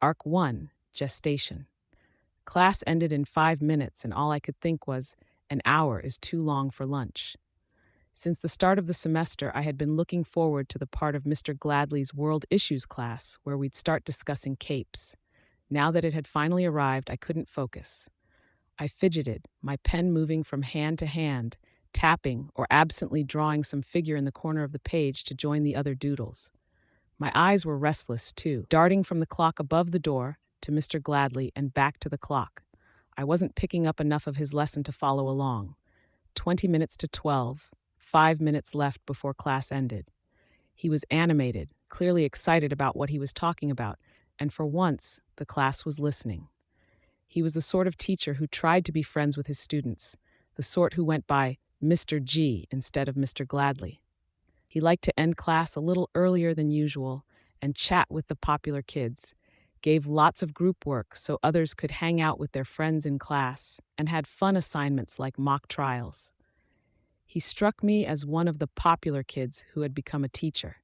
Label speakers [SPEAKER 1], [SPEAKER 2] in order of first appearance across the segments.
[SPEAKER 1] Arc 1, Gestation. Class ended in 5 minutes, and all I could think was, an hour is too long for lunch. Since the start of the semester, I had been looking forward to the part of Mr. Gladley's World Issues class where we'd start discussing capes. Now that it had finally arrived, I couldn't focus. I fidgeted, my pen moving from hand to hand, tapping or absently drawing some figure in the corner of the page to join the other doodles. My eyes were restless, too, darting from the clock above the door to Mr. Gladley and back to the clock. I wasn't picking up enough of his lesson to follow along. 20 minutes to 12, 5 minutes left before class ended. He was animated, clearly excited about what he was talking about, and for once, the class was listening. He was the sort of teacher who tried to be friends with his students, the sort who went by Mr. G instead of Mr. Gladley. He liked to end class a little earlier than usual and chat with the popular kids, gave lots of group work so others could hang out with their friends in class, and had fun assignments like mock trials. He struck me as one of the popular kids who had become a teacher.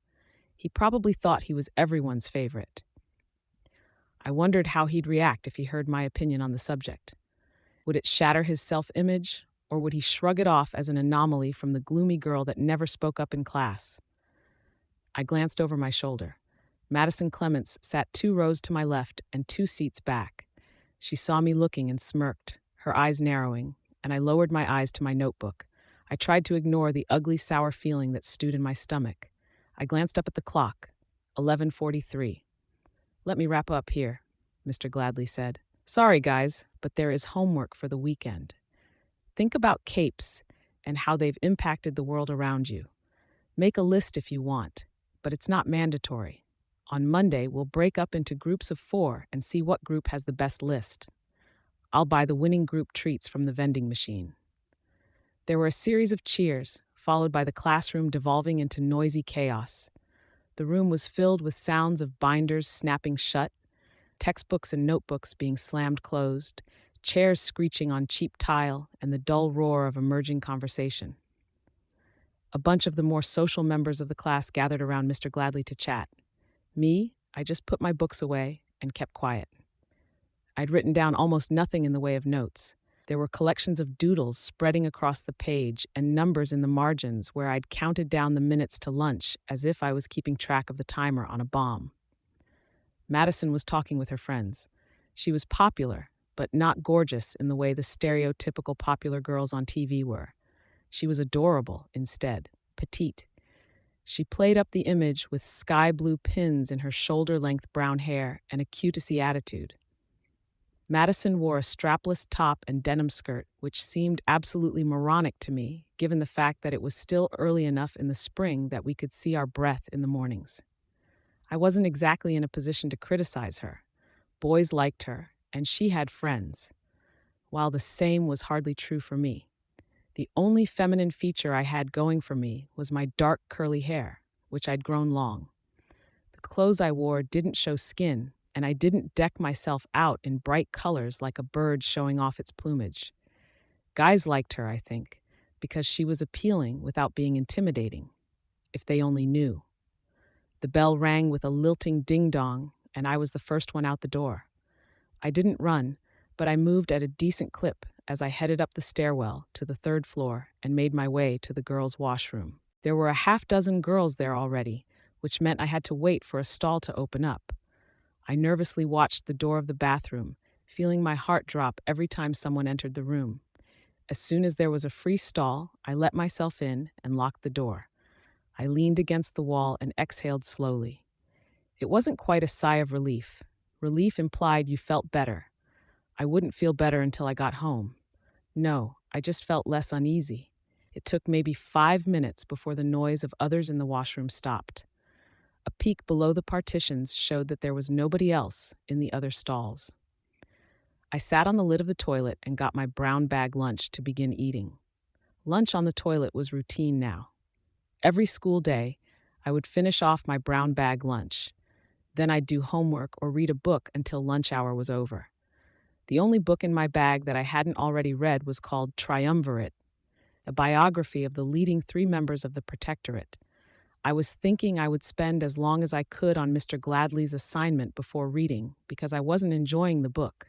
[SPEAKER 1] He probably thought he was everyone's favorite. I wondered how he'd react if he heard my opinion on the subject. Would it shatter his self-image, or would he shrug it off as an anomaly from the gloomy girl that never spoke up in class? I glanced over my shoulder. Madison Clements sat 2 rows to my left and 2 seats back. She saw me looking and smirked, her eyes narrowing, and I lowered my eyes to my notebook. I tried to ignore the ugly, sour feeling that stewed in my stomach. I glanced up at the clock. 11:43. "Let me wrap up here," Mr. Gladley said. "Sorry, guys, but there is homework for the weekend. Think about capes and how they've impacted the world around you. Make a list if you want, but it's not mandatory. On Monday, we'll break up into groups of 4 and see what group has the best list. I'll buy the winning group treats from the vending machine." There were a series of cheers, followed by the classroom devolving into noisy chaos. The room was filled with sounds of binders snapping shut, textbooks and notebooks being slammed closed, chairs screeching on cheap tile, and the dull roar of emerging conversation. A bunch of the more social members of the class gathered around Mr. Gladley to chat. Me, I just put my books away and kept quiet. I'd written down almost nothing in the way of notes. There were collections of doodles spreading across the page and numbers in the margins where I'd counted down the minutes to lunch as if I was keeping track of the timer on a bomb. Madison was talking with her friends. She was popular, but not gorgeous in the way the stereotypical popular girls on TV were. She was adorable instead, petite. She played up the image with sky blue pins in her shoulder-length brown hair and a cutesy attitude. Madison wore a strapless top and denim skirt, which seemed absolutely moronic to me, given the fact that it was still early enough in the spring that we could see our breath in the mornings. I wasn't exactly in a position to criticize her. Boys liked her, and she had friends, while the same was hardly true for me. The only feminine feature I had going for me was my dark curly hair, which I'd grown long. The clothes I wore didn't show skin, and I didn't deck myself out in bright colors like a bird showing off its plumage. Guys liked her, I think, because she was appealing without being intimidating, if they only knew. The bell rang with a lilting ding-dong, and I was the first one out the door. I didn't run, but I moved at a decent clip as I headed up the stairwell to the 3rd floor and made my way to the girls' washroom. There were a half-dozen girls there already, which meant I had to wait for a stall to open up. I nervously watched the door of the bathroom, feeling my heart drop every time someone entered the room. As soon as there was a free stall, I let myself in and locked the door. I leaned against the wall and exhaled slowly. It wasn't quite a sigh of relief. Relief implied you felt better. I wouldn't feel better until I got home. No, I just felt less uneasy. It took maybe 5 minutes before the noise of others in the washroom stopped. A peek below the partitions showed that there was nobody else in the other stalls. I sat on the lid of the toilet and got my brown bag lunch to begin eating. Lunch on the toilet was routine now. Every school day, I would finish off my brown bag lunch. Then I'd do homework or read a book until lunch hour was over. The only book in my bag that I hadn't already read was called Triumvirate, a biography of the leading 3 members of the Protectorate. I was thinking I would spend as long as I could on Mr. Gladley's assignment before reading because I wasn't enjoying the book.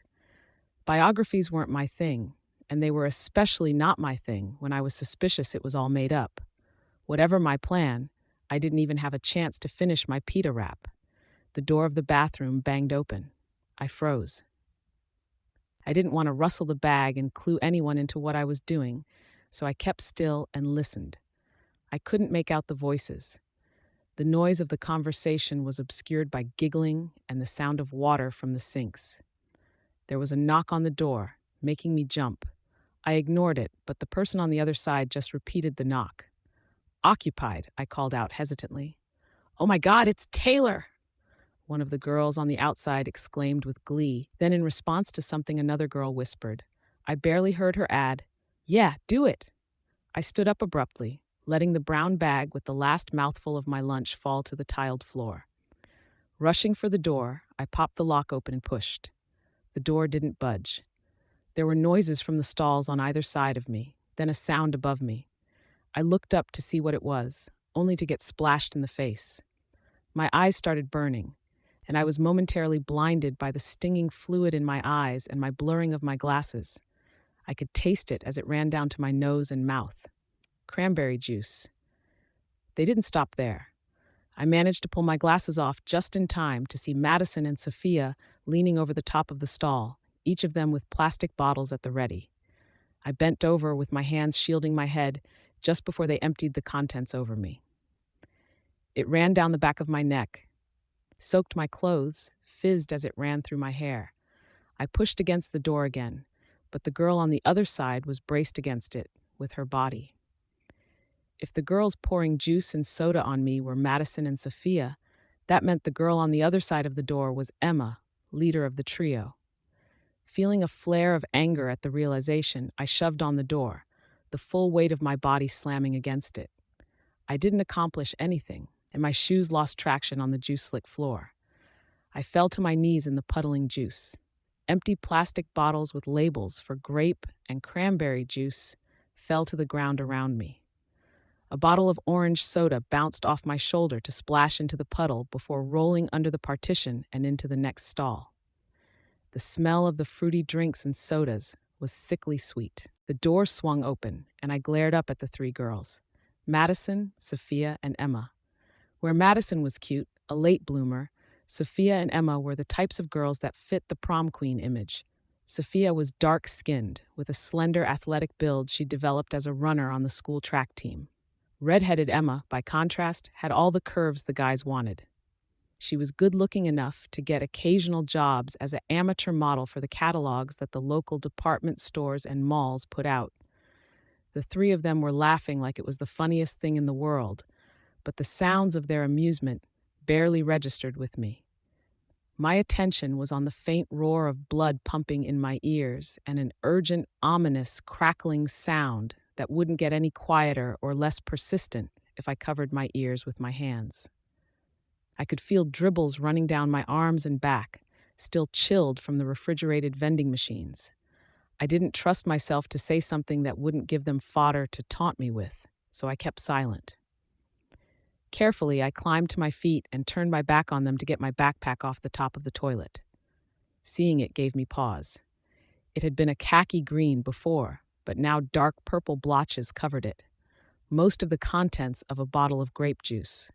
[SPEAKER 1] Biographies weren't my thing, and they were especially not my thing when I was suspicious it was all made up. Whatever my plan, I didn't even have a chance to finish my pita wrap. The door of the bathroom banged open. I froze. I didn't want to rustle the bag and clue anyone into what I was doing, so I kept still and listened. I couldn't make out the voices. The noise of the conversation was obscured by giggling and the sound of water from the sinks. There was a knock on the door, making me jump. I ignored it, but the person on the other side just repeated the knock. "Occupied," I called out hesitantly. "Oh my God, it's Taylor!" one of the girls on the outside exclaimed with glee. Then, in response to something another girl whispered, I barely heard her add, "Yeah, do it." I stood up abruptly, letting the brown bag with the last mouthful of my lunch fall to the tiled floor. Rushing for the door, I popped the lock open and pushed. The door didn't budge. There were noises from the stalls on either side of me, then a sound above me. I looked up to see what it was, only to get splashed in the face. My eyes started burning, and I was momentarily blinded by the stinging fluid in my eyes and my blurring of my glasses. I could taste it as it ran down to my nose and mouth. Cranberry juice. They didn't stop there. I managed to pull my glasses off just in time to see Madison and Sophia leaning over the top of the stall, each of them with plastic bottles at the ready. I bent over with my hands shielding my head just before they emptied the contents over me. It ran down the back of my neck, soaked my clothes, fizzed as it ran through my hair. I pushed against the door again, but the girl on the other side was braced against it with her body. If the girls pouring juice and soda on me were Madison and Sophia, that meant the girl on the other side of the door was Emma, leader of the trio. Feeling a flare of anger at the realization, I shoved on the door, the full weight of my body slamming against it. I didn't accomplish anything, and my shoes lost traction on the juice-slick floor. I fell to my knees in the puddling juice. Empty plastic bottles with labels for grape and cranberry juice fell to the ground around me. A bottle of orange soda bounced off my shoulder to splash into the puddle before rolling under the partition and into the next stall. The smell of the fruity drinks and sodas was sickly sweet. The door swung open, and I glared up at the three girls, Madison, Sophia, and Emma. Where Madison was cute, a late bloomer, Sophia and Emma were the types of girls that fit the prom queen image. Sophia was dark-skinned, with a slender, athletic build she developed as a runner on the school track team. Red-headed Emma, by contrast, had all the curves the guys wanted. She was good-looking enough to get occasional jobs as an amateur model for the catalogs that the local department stores and malls put out. The three of them were laughing like it was the funniest thing in the world, but the sounds of their amusement barely registered with me. My attention was on the faint roar of blood pumping in my ears and an urgent, ominous, crackling sound that wouldn't get any quieter or less persistent if I covered my ears with my hands. I could feel dribbles running down my arms and back, still chilled from the refrigerated vending machines. I didn't trust myself to say something that wouldn't give them fodder to taunt me with, so I kept silent. Carefully, I climbed to my feet and turned my back on them to get my backpack off the top of the toilet. Seeing it gave me pause. It had been a khaki green before, but now dark purple blotches covered it, most of the contents of a bottle of grape juice.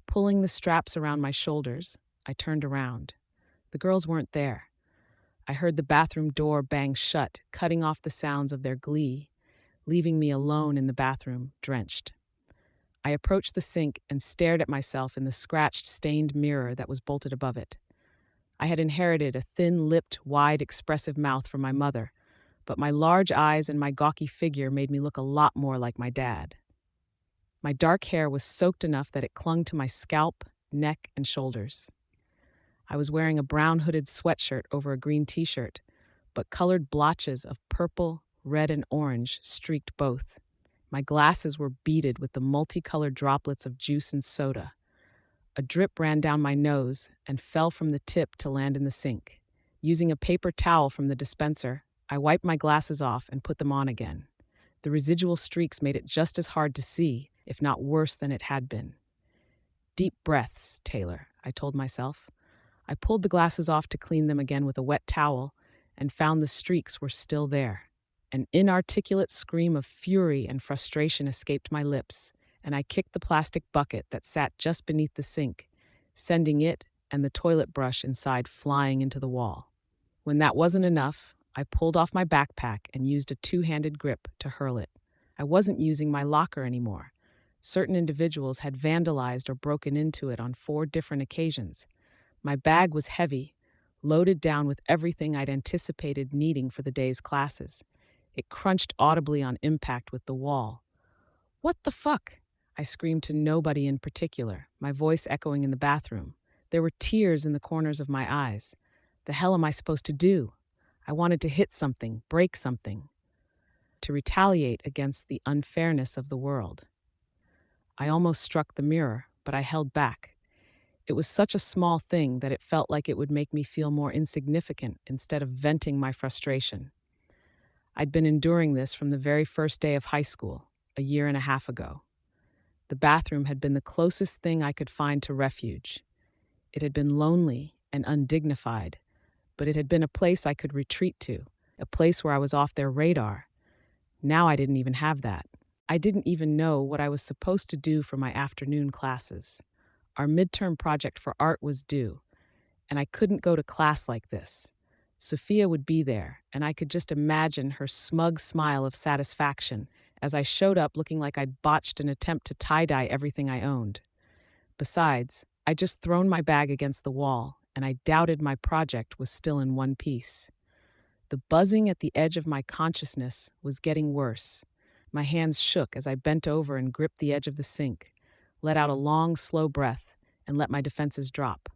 [SPEAKER 1] Pulling the straps around my shoulders, I turned around. The girls weren't there. I heard the bathroom door bang shut, cutting off the sounds of their glee, leaving me alone in the bathroom, drenched. I approached the sink and stared at myself in the scratched, stained mirror that was bolted above it. I had inherited a thin-lipped, wide, expressive mouth from my mother, but my large eyes and my gawky figure made me look a lot more like my dad. My dark hair was soaked enough that it clung to my scalp, neck, and shoulders. I was wearing a brown hooded sweatshirt over a green t-shirt, but colored blotches of purple, red, and orange streaked both. My glasses were beaded with the multicolored droplets of juice and soda. A drip ran down my nose and fell from the tip to land in the sink. Using a paper towel from the dispenser, I wiped my glasses off and put them on again. The residual streaks made it just as hard to see, if not worse than it had been. Deep breaths, Taylor, I told myself. I pulled the glasses off to clean them again with a wet towel and found the streaks were still there. An inarticulate scream of fury and frustration escaped my lips, and I kicked the plastic bucket that sat just beneath the sink, sending it and the toilet brush inside flying into the wall. When that wasn't enough, I pulled off my backpack and used a two-handed grip to hurl it. I wasn't using my locker anymore. Certain individuals had vandalized or broken into it on 4 different occasions. My bag was heavy, loaded down with everything I'd anticipated needing for the day's classes. It crunched audibly on impact with the wall. "What the fuck?" I screamed to nobody in particular, my voice echoing in the bathroom. There were tears in the corners of my eyes. The hell am I supposed to do? I wanted to hit something, break something, to retaliate against the unfairness of the world. I almost struck the mirror, but I held back. It was such a small thing that it felt like it would make me feel more insignificant instead of venting my frustration. I'd been enduring this from the very first day of high school, a year and a half ago. The bathroom had been the closest thing I could find to refuge. It had been lonely and undignified, but it had been a place I could retreat to, a place where I was off their radar. Now I didn't even have that. I didn't even know what I was supposed to do for my afternoon classes. Our midterm project for art was due, and I couldn't go to class like this. Sophia would be there, and I could just imagine her smug smile of satisfaction as I showed up looking like I'd botched an attempt to tie-dye everything I owned. Besides, I'd just thrown my bag against the wall, and I doubted my project was still in one piece. The buzzing at the edge of my consciousness was getting worse. My hands shook as I bent over and gripped the edge of the sink, let out a long, slow breath, and let my defenses drop.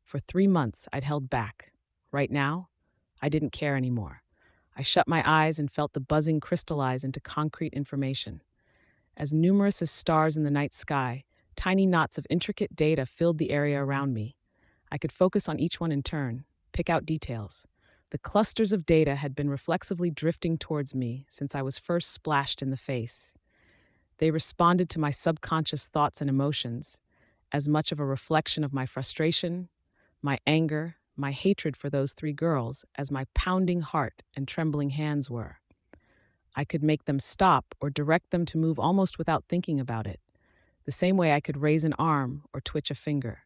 [SPEAKER 1] For 3 months, I'd held back. Right now, I didn't care anymore. I shut my eyes and felt the buzzing crystallize into concrete information. As numerous as stars in the night sky, tiny knots of intricate data filled the area around me. I could focus on each one in turn, pick out details. The clusters of data had been reflexively drifting towards me since I was first splashed in the face. They responded to my subconscious thoughts and emotions, as much of a reflection of my frustration, my anger, my hatred for those 3 girls as my pounding heart and trembling hands were. I could make them stop or direct them to move almost without thinking about it, the same way I could raise an arm or twitch a finger.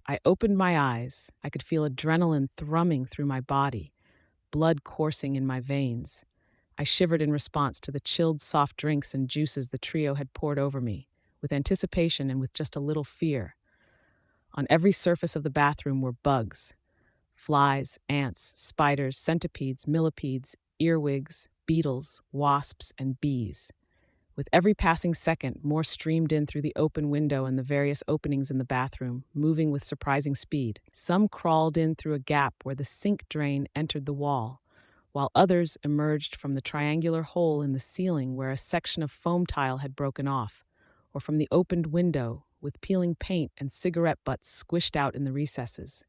[SPEAKER 1] I opened my eyes. I could feel adrenaline thrumming through my body, blood coursing in my veins. I shivered in response to the chilled soft drinks and juices the trio had poured over me, with anticipation and with just a little fear. On every surface of the bathroom were bugs. Flies, ants, spiders, centipedes, millipedes, earwigs, beetles, wasps, and bees. With every passing second, more streamed in through the open window and the various openings in the bathroom, moving with surprising speed. Some crawled in through a gap where the sink drain entered the wall, while others emerged from the triangular hole in the ceiling where a section of foam tile had broken off, or from the opened window with peeling paint and cigarette butts squished out in the recesses.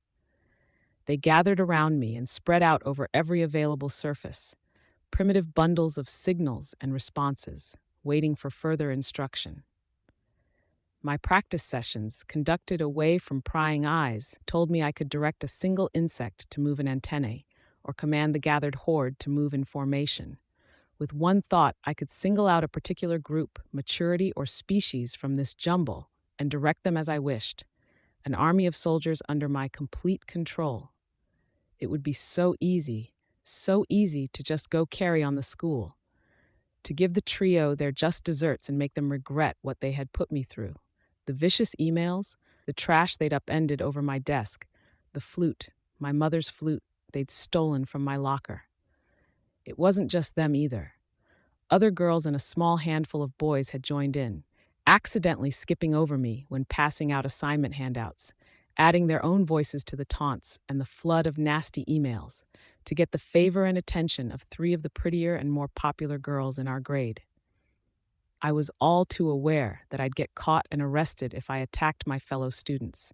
[SPEAKER 1] They gathered around me and spread out over every available surface, primitive bundles of signals and responses, waiting for further instruction. My practice sessions, conducted away from prying eyes, told me I could direct a single insect to move an antennae, or command the gathered horde to move in formation. With one thought, I could single out a particular group, maturity, or species from this jumble and direct them as I wished, an army of soldiers under my complete control. It would be so easy to just go carry on the school, to give the trio their just desserts and make them regret what they had put me through. The vicious emails, the trash they'd upended over my desk, the flute, my mother's flute, they'd stolen from my locker. It wasn't just them either. Other girls and a small handful of boys had joined in, accidentally skipping over me when passing out assignment handouts, adding their own voices to the taunts and the flood of nasty emails to get the favor and attention of 3 of the prettier and more popular girls in our grade. I was all too aware that I'd get caught and arrested if I attacked my fellow students.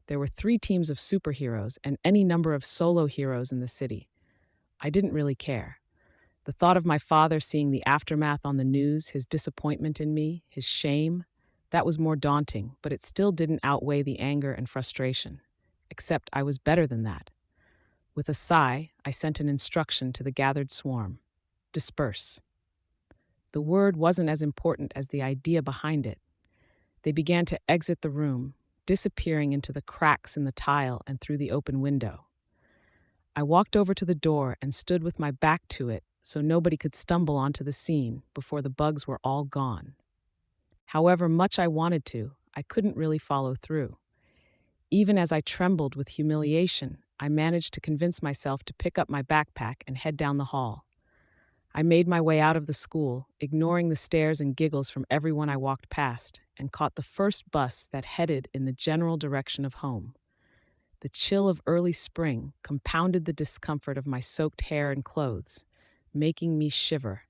[SPEAKER 1] There were 3 teams of superheroes and any number of solo heroes in the city. I didn't really care. The thought of my father seeing the aftermath on the news, his disappointment in me, his shame, That was more daunting, but it still didn't outweigh the anger and frustration. Except I was better than that. With a sigh, I sent an instruction to the gathered swarm: disperse. The word wasn't as important as the idea behind it. They began to exit the room, disappearing into the cracks in the tile and through the open window. I walked over to the door and stood with my back to it so nobody could stumble onto the scene before the bugs were all gone. However much I wanted to, I couldn't really follow through. Even as I trembled with humiliation, I managed to convince myself to pick up my backpack and head down the hall. I made my way out of the school, ignoring the stares and giggles from everyone I walked past, and caught the first bus that headed in the general direction of home. The chill of early spring compounded the discomfort of my soaked hair and clothes, making me shiver.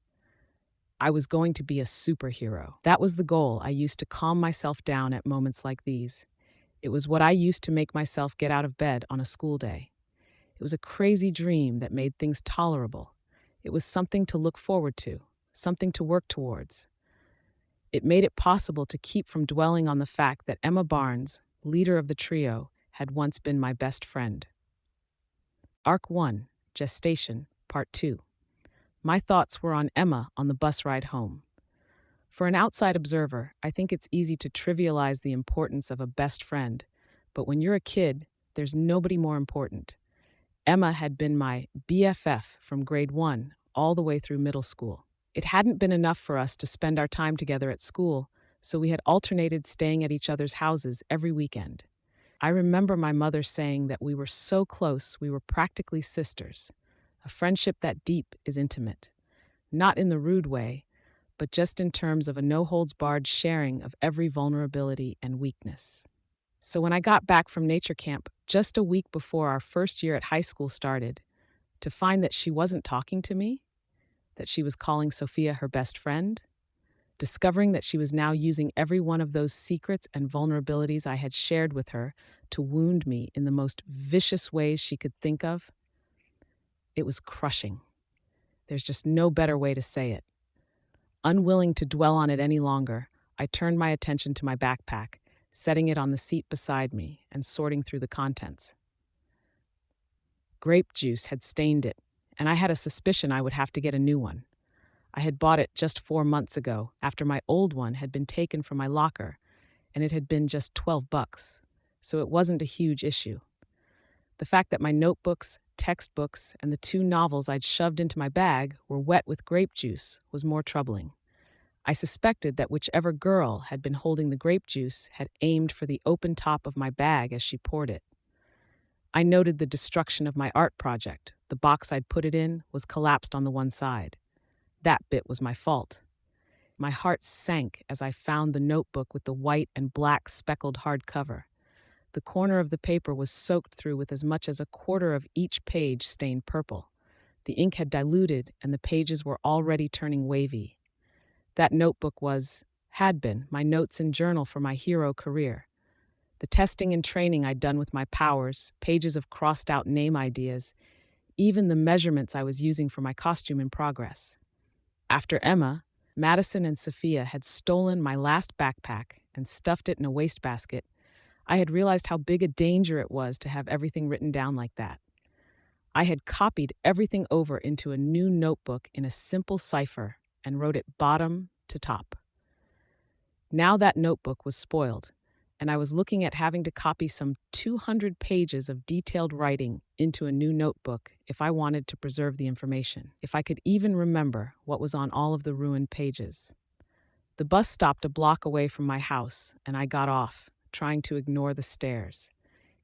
[SPEAKER 1] I was going to be a superhero. That was the goal I used to calm myself down at moments like these. It was what I used to make myself get out of bed on a school day. It was a crazy dream that made things tolerable. It was something to look forward to, something to work towards. It made it possible to keep from dwelling on the fact that Emma Barnes, leader of the trio, had once been my best friend. Arc 1, Gestation, Part 2. My thoughts were on Emma on the bus ride home. For an outside observer, I think it's easy to trivialize the importance of a best friend, but when you're a kid, there's nobody more important. Emma had been my BFF from grade 1 all the way through middle school. It hadn't been enough for us to spend our time together at school, so we had alternated staying at each other's houses every weekend. I remember my mother saying that we were so close we were practically sisters. A friendship that deep is intimate. Not in the rude way, but just in terms of a no-holds-barred sharing of every vulnerability and weakness. So when I got back from nature camp just a week before our first year at high school started, to find that she wasn't talking to me, that she was calling Sophia her best friend, discovering that she was now using every one of those secrets and vulnerabilities I had shared with her to wound me in the most vicious ways she could think of, it was crushing. There's just no better way to say it. Unwilling to dwell on it any longer, I turned my attention to my backpack, setting it on the seat beside me and sorting through the contents. Grape juice had stained it, and I had a suspicion I would have to get a new one. I had bought it just 4 months ago after my old one had been taken from my locker, and it had been just $12, so it wasn't a huge issue. The fact that my notebooks, textbooks, and the 2 novels I'd shoved into my bag were wet with grape juice was more troubling. I suspected that whichever girl had been holding the grape juice had aimed for the open top of my bag as she poured it. I noted the destruction of my art project. The box I'd put it in was collapsed on the one side. That bit was my fault. My heart sank as I found the notebook with the white and black speckled hardcover. The corner of the paper was soaked through with as much as a quarter of each page stained purple. The ink had diluted and the pages were already turning wavy. That notebook had been, my notes and journal for my hero career. The testing and training I'd done with my powers, pages of crossed-out name ideas, even the measurements I was using for my costume in progress. After Emma, Madison and Sophia had stolen my last backpack and stuffed it in a wastebasket, I had realized how big a danger it was to have everything written down like that. I had copied everything over into a new notebook in a simple cipher and wrote it bottom to top. Now that notebook was spoiled, and I was looking at having to copy some 200 pages of detailed writing into a new notebook if I wanted to preserve the information, if I could even remember what was on all of the ruined pages. The bus stopped a block away from my house, and I got off, trying to ignore the stares.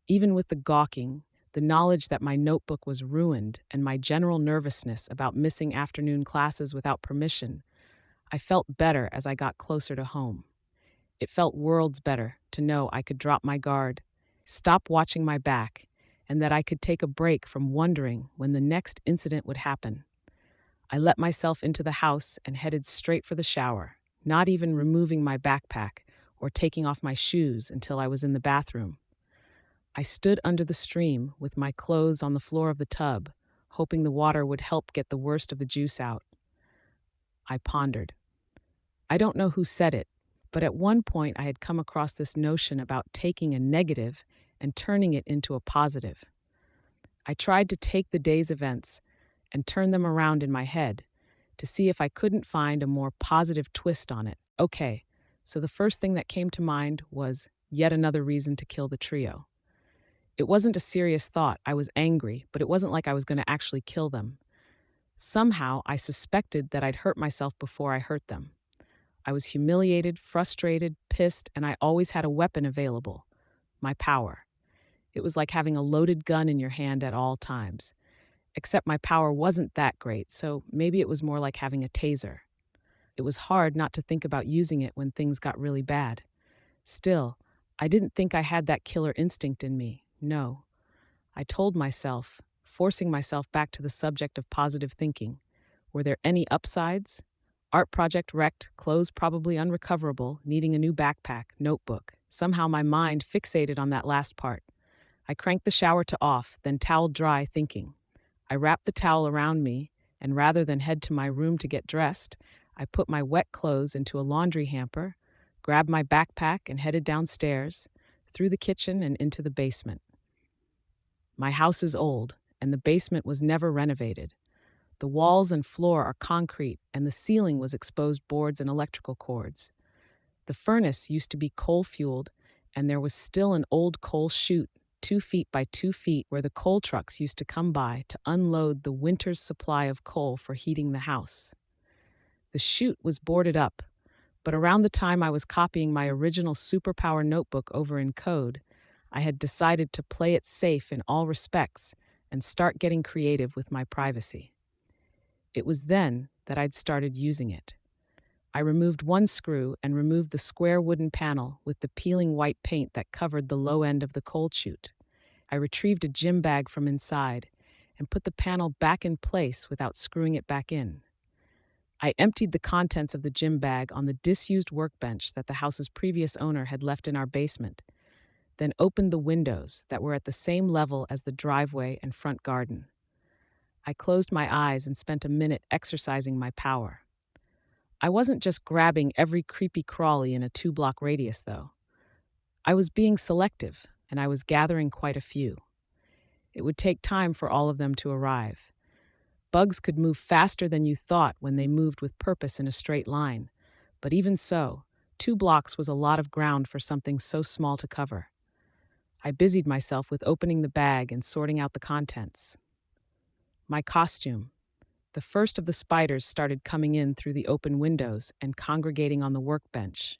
[SPEAKER 1] Even with the gawking, the knowledge that my notebook was ruined, and my general nervousness about missing afternoon classes without permission, I felt better as I got closer to home. It felt worlds better to know I could drop my guard, stop watching my back, and that I could take a break from wondering when the next incident would happen. I let myself into the house and headed straight for the shower, not even removing my backpack or taking off my shoes until I was in the bathroom. I stood under the stream with my clothes on the floor of the tub, hoping the water would help get the worst of the juice out. I pondered. I don't know who said it, But at one point, I had come across this notion about taking a negative and turning it into a positive. I tried to take the day's events and turn them around in my head to see if I couldn't find a more positive twist on it. Okay, so the first thing that came to mind was yet another reason to kill the trio. It wasn't a serious thought. I was angry, but it wasn't like I was going to actually kill them. Somehow, I suspected that I'd hurt myself before I hurt them. I was humiliated, frustrated, pissed, and I always had a weapon available: my power. It was like having a loaded gun in your hand at all times. Except my power wasn't that great, so maybe it was more like having a taser. It was hard not to think about using it when things got really bad. Still, I didn't think I had that killer instinct in me. No. I told myself, forcing myself back to the subject of positive thinking. Were there any upsides? Art project wrecked, clothes probably unrecoverable, needing a new backpack, notebook. Somehow my mind fixated on that last part. I cranked the shower to off, then toweled dry, thinking. I wrapped the towel around me, and rather than head to my room to get dressed, I put my wet clothes into a laundry hamper, grabbed my backpack, and headed downstairs, through the kitchen and into the basement. My house is old, and the basement was never renovated. The walls and floor are concrete, and the ceiling was exposed boards and electrical cords. The furnace used to be coal-fueled, and there was still an old coal chute 2 feet by 2 feet where the coal trucks used to come by to unload the winter's supply of coal for heating the house. The chute was boarded up, but around the time I was copying my original superpower notebook over in code, I had decided to play it safe in all respects and start getting creative with my privacy. It was then that I'd started using it. I removed one screw and removed the square wooden panel with the peeling white paint that covered the low end of the coal chute. I retrieved a gym bag from inside and put the panel back in place without screwing it back in. I emptied the contents of the gym bag on the disused workbench that the house's previous owner had left in our basement, then opened the windows that were at the same level as the driveway and front garden. I closed my eyes and spent a minute exercising my power. I wasn't just grabbing every creepy crawly in a 2-block radius, though. I was being selective, and I was gathering quite a few. It would take time for all of them to arrive. Bugs could move faster than you thought when they moved with purpose in a straight line, but even so, 2 blocks was a lot of ground for something so small to cover. I busied myself with opening the bag and sorting out the contents. My costume. The first of the spiders started coming in through the open windows and congregating on the workbench.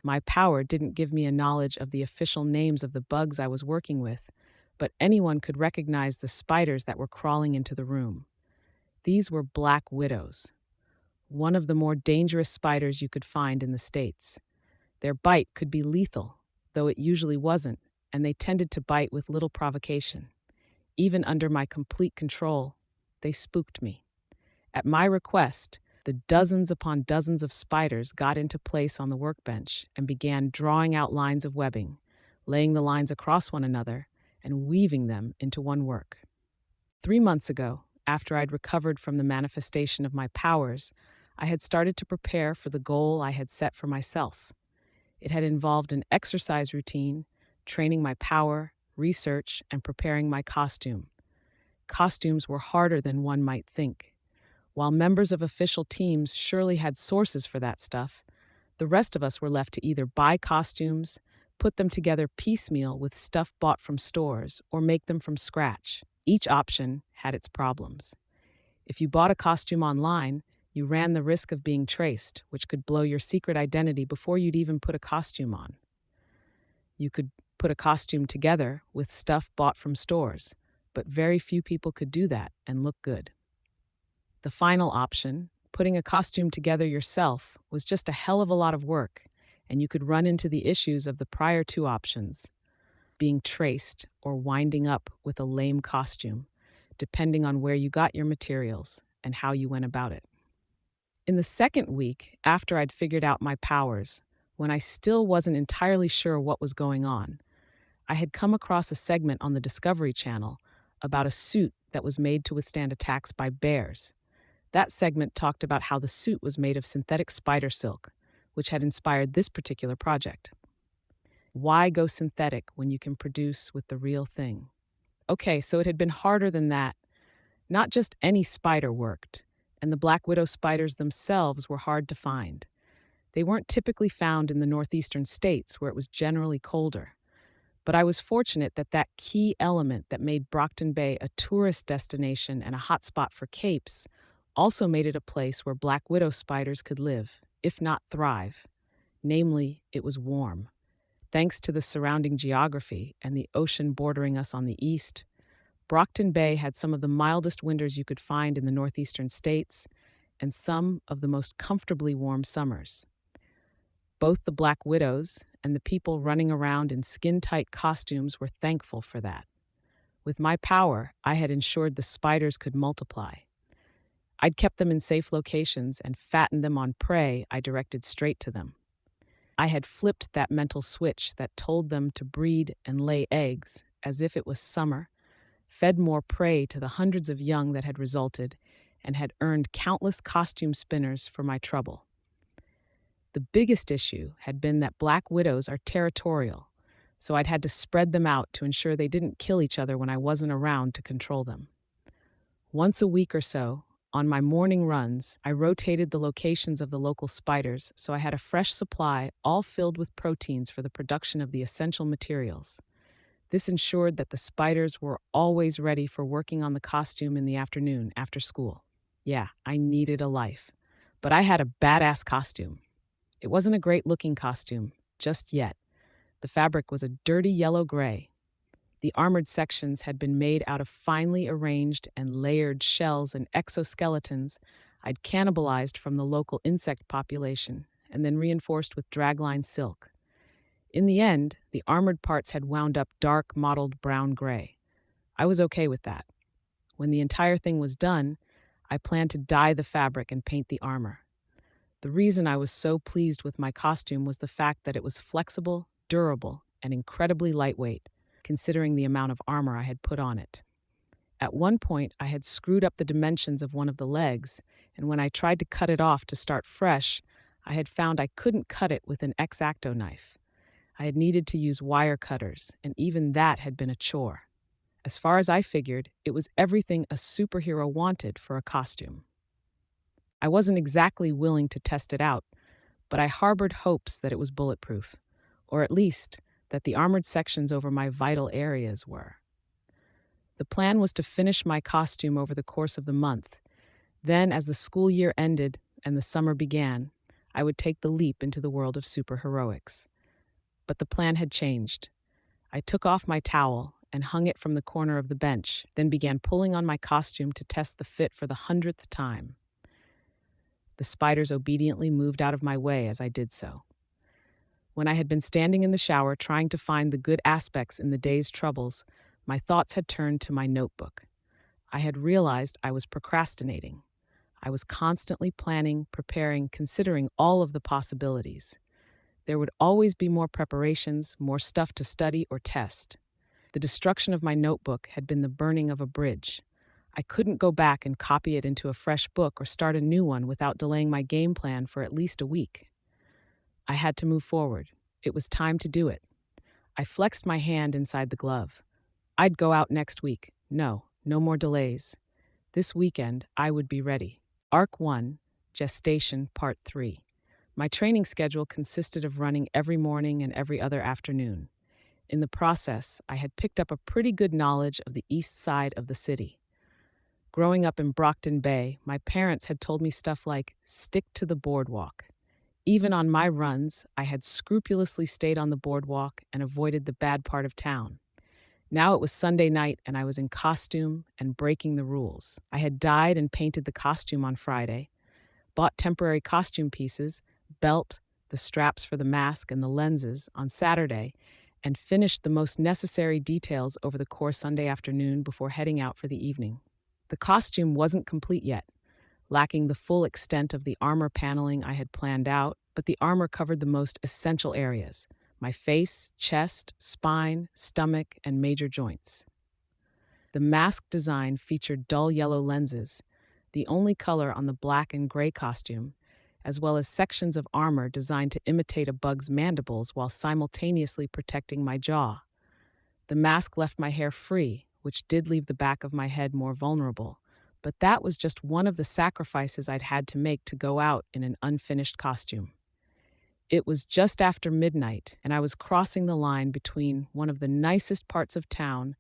[SPEAKER 1] My power didn't give me a knowledge of the official names of the bugs I was working with, but anyone could recognize the spiders that were crawling into the room. These were black widows, one of the more dangerous spiders you could find in the States. Their bite could be lethal, though it usually wasn't, and they tended to bite with little provocation. Even under my complete control, they spooked me. At my request, the dozens upon dozens of spiders got into place on the workbench and began drawing out lines of webbing, laying the lines across one another, and weaving them into one work. 3 months ago, after I'd recovered from the manifestation of my powers, I had started to prepare for the goal I had set for myself. It had involved an exercise routine, training my power, research, and preparing my costume. Costumes were harder than one might think. While members of official teams surely had sources for that stuff, the rest of us were left to either buy costumes, put them together piecemeal with stuff bought from stores, or make them from scratch. Each option had its problems. If you bought a costume online, you ran the risk of being traced, which could blow your secret identity before you'd even put a costume on. You could put a costume together with stuff bought from stores, but very few people could do that and look good. The final option, putting a costume together yourself, was just a hell of a lot of work, and you could run into the issues of the prior 2 options, being traced or winding up with a lame costume, depending on where you got your materials and how you went about it. In the second week, after I'd figured out my powers, when I still wasn't entirely sure what was going on, I had come across a segment on the Discovery Channel about a suit that was made to withstand attacks by bears. That segment talked about how the suit was made of synthetic spider silk, which had inspired this particular project. Why go synthetic when you can produce with the real thing? Okay, so it had been harder than that. Not just any spider worked, and the black widow spiders themselves were hard to find. They weren't typically found in the northeastern states where it was generally colder. But I was fortunate that that key element that made Brockton Bay a tourist destination and a hotspot for capes also made it a place where black widow spiders could live, if not thrive. Namely, it was warm. Thanks to the surrounding geography and the ocean bordering us on the east, Brockton Bay had some of the mildest winters you could find in the northeastern states and some of the most comfortably warm summers. Both the black widows and the people running around in skin-tight costumes were thankful for that. With my power, I had ensured the spiders could multiply. I'd kept them in safe locations and fattened them on prey I directed straight to them. I had flipped that mental switch that told them to breed and lay eggs as if it was summer, fed more prey to the hundreds of young that had resulted, and had earned countless costume spinners for my trouble. The biggest issue had been that black widows are territorial, so I'd had to spread them out to ensure they didn't kill each other when I wasn't around to control them. Once a week or so, on my morning runs, I rotated the locations of the local spiders so I had a fresh supply all filled with proteins for the production of the essential materials. This ensured that the spiders were always ready for working on the costume in the afternoon after school. Yeah, I needed a life. But I had a badass costume. It wasn't a great-looking costume, just yet. The fabric was a dirty yellow gray. The armored sections had been made out of finely arranged and layered shells and exoskeletons I'd cannibalized from the local insect population and then reinforced with dragline silk. In the end, the armored parts had wound up dark, mottled brown-gray. I was okay with that. When the entire thing was done, I planned to dye the fabric and paint the armor. The reason I was so pleased with my costume was the fact that it was flexible, durable, and incredibly lightweight, considering the amount of armor I had put on it. At one point, I had screwed up the dimensions of one of the legs, and when I tried to cut it off to start fresh, I had found I couldn't cut it with an X-Acto knife. I had needed to use wire cutters, and even that had been a chore. As far as I figured, it was everything a superhero wanted for a costume. I wasn't exactly willing to test it out, but I harbored hopes that it was bulletproof, or at least that the armored sections over my vital areas were. The plan was to finish my costume over the course of the month. Then, as the school year ended and the summer began, I would take the leap into the world of superheroics. But the plan had changed. I took off my towel and hung it from the corner of the bench, then began pulling on my costume to test the fit for the 100th time. The spiders obediently moved out of my way as I did so. When I had been standing in the shower trying to find the good aspects in the day's troubles, my thoughts had turned to my notebook. I had realized I was procrastinating. I was constantly planning, preparing, considering all of the possibilities. There would always be more preparations, more stuff to study or test. The destruction of my notebook had been the burning of a bridge. I couldn't go back and copy it into a fresh book or start a new one without delaying my game plan for at least a week. I had to move forward. It was time to do it. I flexed my hand inside the glove. I'd go out next week. No more delays. This weekend, I would be ready. Arc 1, Gestation, Part 3. My training schedule consisted of running every morning and every other afternoon. In the process, I had picked up a pretty good knowledge of the east side of the city. Growing up in Brockton Bay, my parents had told me stuff like, stick to the boardwalk. Even on my runs, I had scrupulously stayed on the boardwalk and avoided the bad part of town. Now it was Sunday night and I was in costume and breaking the rules. I had dyed and painted the costume on Friday, bought temporary costume pieces, belt, the straps for the mask and the lenses on Saturday, and finished the most necessary details over the course Sunday afternoon before heading out for the evening. The costume wasn't complete yet, lacking the full extent of the armor paneling I had planned out, but the armor covered the most essential areas: my face, chest, spine, stomach, and major joints. The mask design featured dull yellow lenses, the only color on the black and gray costume, as well as sections of armor designed to imitate a bug's mandibles while simultaneously protecting my jaw. The mask left my hair free, which did leave the back of my head more vulnerable, but that was just one of the sacrifices I'd had to make to go out in an unfinished costume. It was just after midnight, and I was crossing the line between one of the nicest parts of town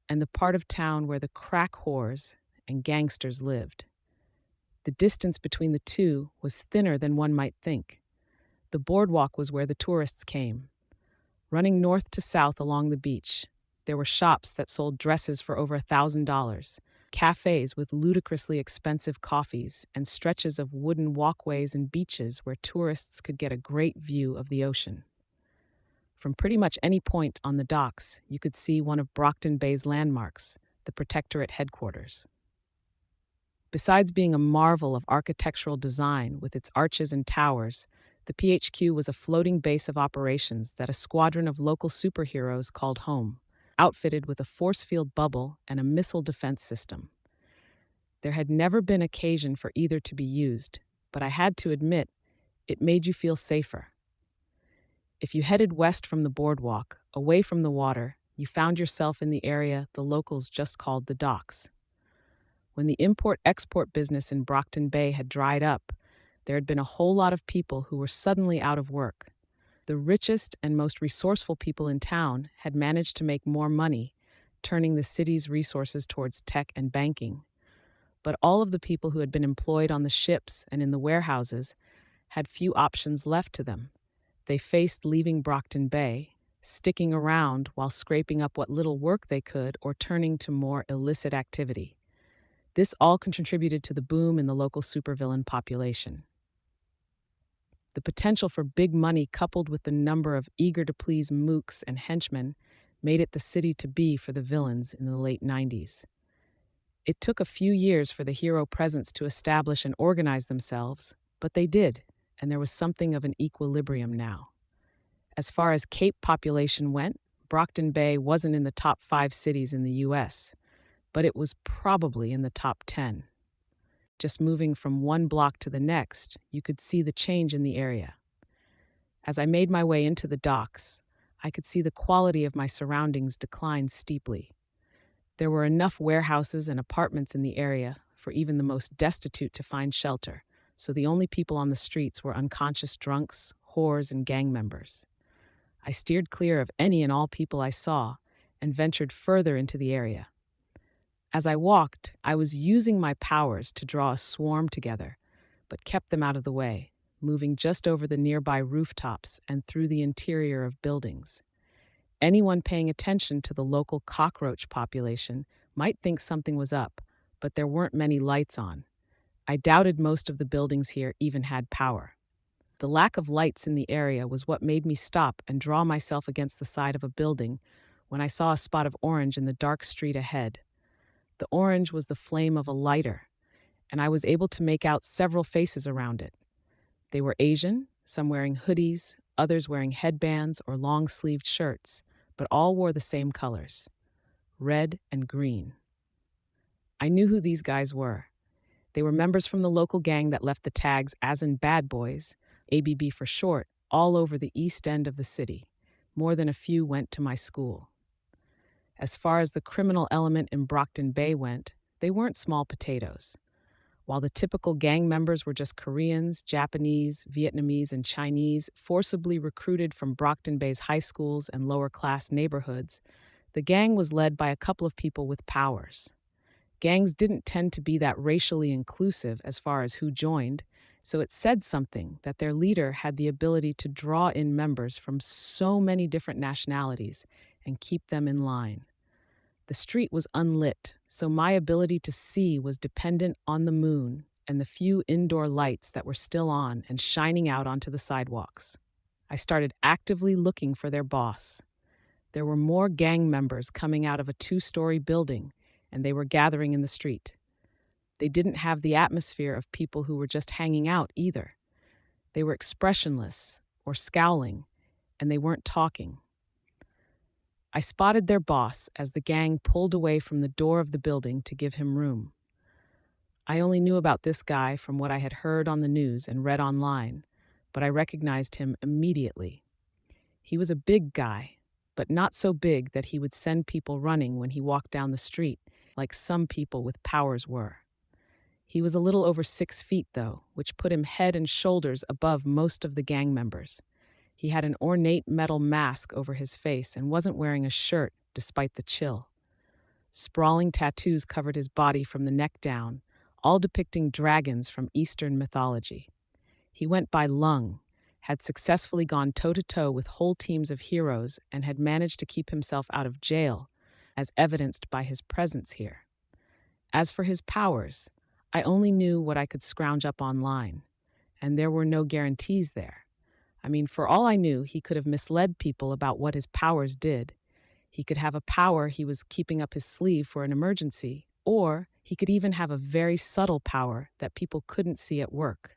[SPEAKER 1] and the part of town where the crack whores and gangsters lived. The distance between the two was thinner than one might think. The boardwalk was where the tourists came. Running north to south along the beach, there were shops that sold dresses for over $1,000, cafes with ludicrously expensive coffees, and stretches of wooden walkways and beaches where tourists could get a great view of the ocean. From pretty much any point on the docks, you could see one of Brockton Bay's landmarks, the Protectorate headquarters. Besides being a marvel of architectural design with its arches and towers, the PHQ was a floating base of operations that a squadron of local superheroes called home, outfitted with a force field bubble and a missile defense system. There had never been occasion for either to be used, but I had to admit, it made you feel safer. If you headed west from the boardwalk, away from the water, you found yourself in the area the locals just called the docks. When the import-export business in Brockton Bay had dried up, there had been a whole lot of people who were suddenly out of work. The richest and most resourceful people in town had managed to make more money, turning the city's resources towards tech and banking. But all of the people who had been employed on the ships and in the warehouses had few options left to them. They faced leaving Brockton Bay, sticking around while scraping up what little work they could, or turning to more illicit activity. This all contributed to the boom in the local supervillain population. The potential for big money coupled with the number of eager-to-please mooks and henchmen made it the city to be for the villains in the late 90s. It took a few years for the hero presence to establish and organize themselves, but they did, and there was something of an equilibrium now. As far as Cape population went, Brockton Bay wasn't in the top 5 cities in the U.S., but it was probably in the top 10. Just moving from one block to the next, you could see the change in the area. As I made my way into the docks, I could see the quality of my surroundings decline steeply. There were enough warehouses and apartments in the area for even the most destitute to find shelter, so the only people on the streets were unconscious drunks, whores, and gang members. I steered clear of any and all people I saw and ventured further into the area. As I walked, I was using my powers to draw a swarm together, but kept them out of the way, moving just over the nearby rooftops and through the interior of buildings. Anyone paying attention to the local cockroach population might think something was up, but there weren't many lights on. I doubted most of the buildings here even had power. The lack of lights in the area was what made me stop and draw myself against the side of a building when I saw a spot of orange in the dark street ahead. The orange was the flame of a lighter, and I was able to make out several faces around it. They were Asian, some wearing hoodies, others wearing headbands or long-sleeved shirts, but all wore the same colors: red and green. I knew who these guys were. They were members from the local gang that left the tags, as in Bad Boys, ABB for short, all over the east end of the city. More than a few went to my school. As far as the criminal element in Brockton Bay went, they weren't small potatoes. While the typical gang members were just Koreans, Japanese, Vietnamese, and Chinese forcibly recruited from Brockton Bay's high schools and lower-class neighborhoods, the gang was led by a couple of people with powers. Gangs didn't tend to be that racially inclusive as far as who joined, so it said something that their leader had the ability to draw in members from so many different nationalities and keep them in line. The street was unlit, so my ability to see was dependent on the moon and the few indoor lights that were still on and shining out onto the sidewalks. I started actively looking for their boss. There were more gang members coming out of a 2-story building, and they were gathering in the street. They didn't have the atmosphere of people who were just hanging out either. They were expressionless or scowling, and they weren't talking. I spotted their boss as the gang pulled away from the door of the building to give him room. I only knew about this guy from what I had heard on the news and read online, but I recognized him immediately. He was a big guy, but not so big that he would send people running when he walked down the street, like some people with powers were. He was a little over 6 feet, though, which put him head and shoulders above most of the gang members. He had an ornate metal mask over his face and wasn't wearing a shirt, despite the chill. Sprawling tattoos covered his body from the neck down, all depicting dragons from Eastern mythology. He went by Lung, had successfully gone toe-to-toe with whole teams of heroes, and had managed to keep himself out of jail, as evidenced by his presence here. As for his powers, I only knew what I could scrounge up online, and there were no guarantees there. I mean, for all I knew, he could have misled people about what his powers did. He could have a power he was keeping up his sleeve for an emergency, or he could even have a very subtle power that people couldn't see at work.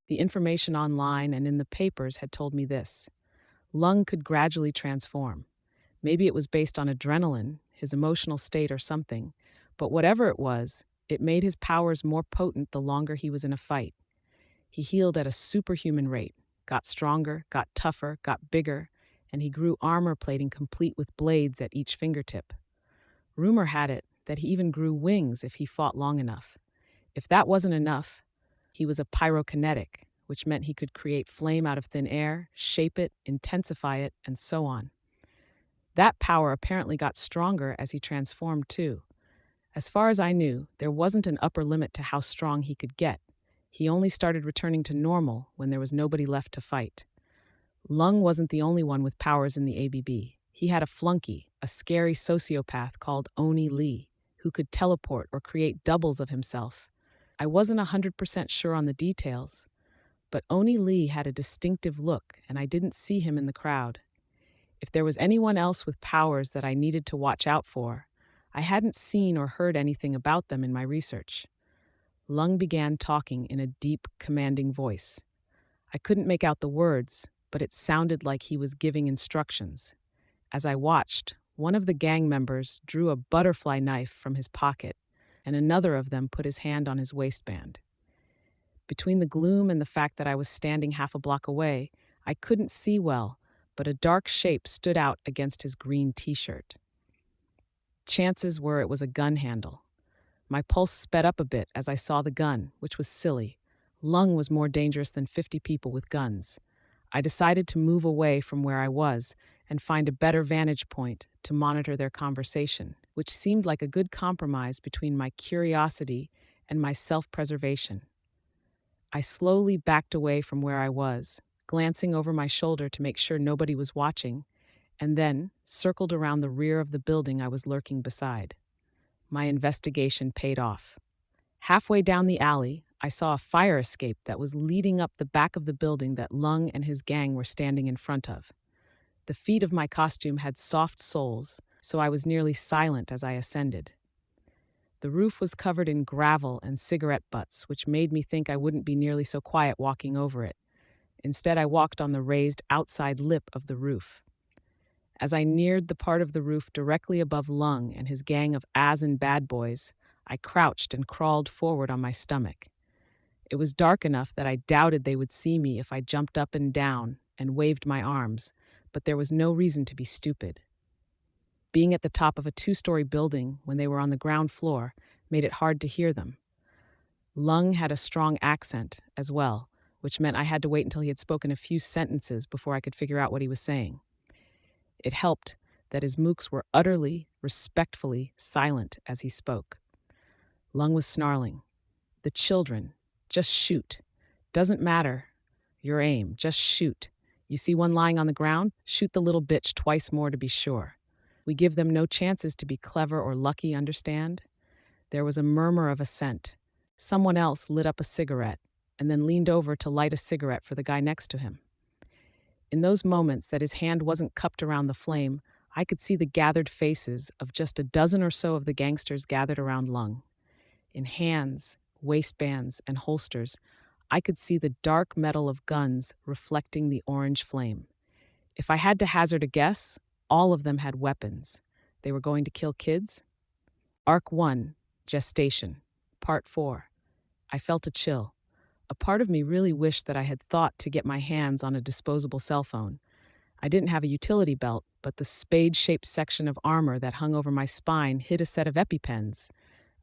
[SPEAKER 1] The information online and in the papers had told me this. Lung could gradually transform. Maybe it was based on adrenaline, his emotional state or something, but whatever it was, it made his powers more potent the longer he was in a fight. He healed at a superhuman rate, got stronger, got tougher, got bigger, and he grew armor plating complete with blades at each fingertip. Rumor had it that he even grew wings if he fought long enough. If that wasn't enough, he was a pyrokinetic, which meant he could create flame out of thin air, shape it, intensify it, and so on. That power apparently got stronger as he transformed too. As far as I knew, there wasn't an upper limit to how strong he could get. He only started returning to normal when there was nobody left to fight. Lung wasn't the only one with powers in the ABB. He had a flunky, a scary sociopath called Oni Lee, who could teleport or create doubles of himself. I wasn't 100% sure on the details, but Oni Lee had a distinctive look, and I didn't see him in the crowd. If there was anyone else with powers that I needed to watch out for, I hadn't seen or heard anything about them in my research. Lung began talking in a deep, commanding voice. I couldn't make out the words, but it sounded like he was giving instructions. As I watched, one of the gang members drew a butterfly knife from his pocket, and another of them put his hand on his waistband. Between the gloom and the fact that I was standing half a block away, I couldn't see well, but a dark shape stood out against his green t-shirt. Chances were it was a gun handle. My pulse sped up a bit as I saw the gun, which was silly. Lung was more dangerous than 50 people with guns. I decided to move away from where I was and find a better vantage point to monitor their conversation, which seemed like a good compromise between my curiosity and my self-preservation. I slowly backed away from where I was, glancing over my shoulder to make sure nobody was watching, and then circled around the rear of the building I was lurking beside. My investigation paid off. Halfway down the alley, I saw a fire escape that was leading up the back of the building that Lung and his gang were standing in front of. The feet of my costume had soft soles, so I was nearly silent as I ascended. The roof was covered in gravel and cigarette butts, which made me think I wouldn't be nearly so quiet walking over it. Instead, I walked on the raised outside lip of the roof. As I neared the part of the roof directly above Lung and his gang of and bad boys, I crouched and crawled forward on my stomach. It was dark enough that I doubted they would see me if I jumped up and down and waved my arms, but there was no reason to be stupid. Being at the top of a 2-story building when they were on the ground floor made it hard to hear them. Lung had a strong accent as well, which meant I had to wait until he had spoken a few sentences before I could figure out what he was saying. It helped that his mooks were utterly, respectfully silent as he spoke. Lung was snarling. "The children. Just shoot. Doesn't matter your aim. Just shoot. You see one lying on the ground? Shoot the little bitch twice more to be sure. We give them no chances to be clever or lucky, understand?" There was a murmur of assent. Someone else lit up a cigarette and then leaned over to light a cigarette for the guy next to him. In those moments that his hand wasn't cupped around the flame, I could see the gathered faces of just a dozen or so of the gangsters gathered around Lung. In hands, waistbands, and holsters, I could see the dark metal of guns reflecting the orange flame. If I had to hazard a guess, all of them had weapons. They were going to kill kids? Arc 1, Gestation, Part 4. I felt a chill. A part of me really wished that I had thought to get my hands on a disposable cell phone. I didn't have a utility belt, but the spade-shaped section of armor that hung over my spine hid a set of EpiPens,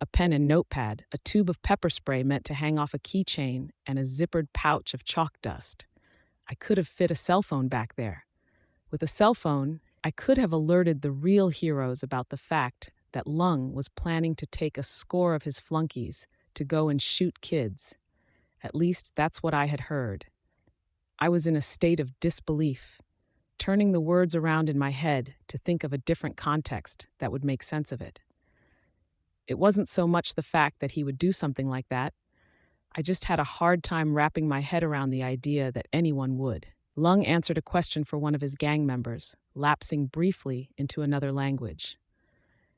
[SPEAKER 1] a pen and notepad, a tube of pepper spray meant to hang off a keychain, and a zippered pouch of chalk dust. I could have fit a cell phone back there. With a cell phone, I could have alerted the real heroes about the fact that Lung was planning to take a score of his flunkies to go and shoot kids. At least that's what I had heard. I was in a state of disbelief, turning the words around in my head to think of a different context that would make sense of it. It wasn't so much the fact that he would do something like that. I just had a hard time wrapping my head around the idea that anyone would. Lung answered a question for one of his gang members, lapsing briefly into another language.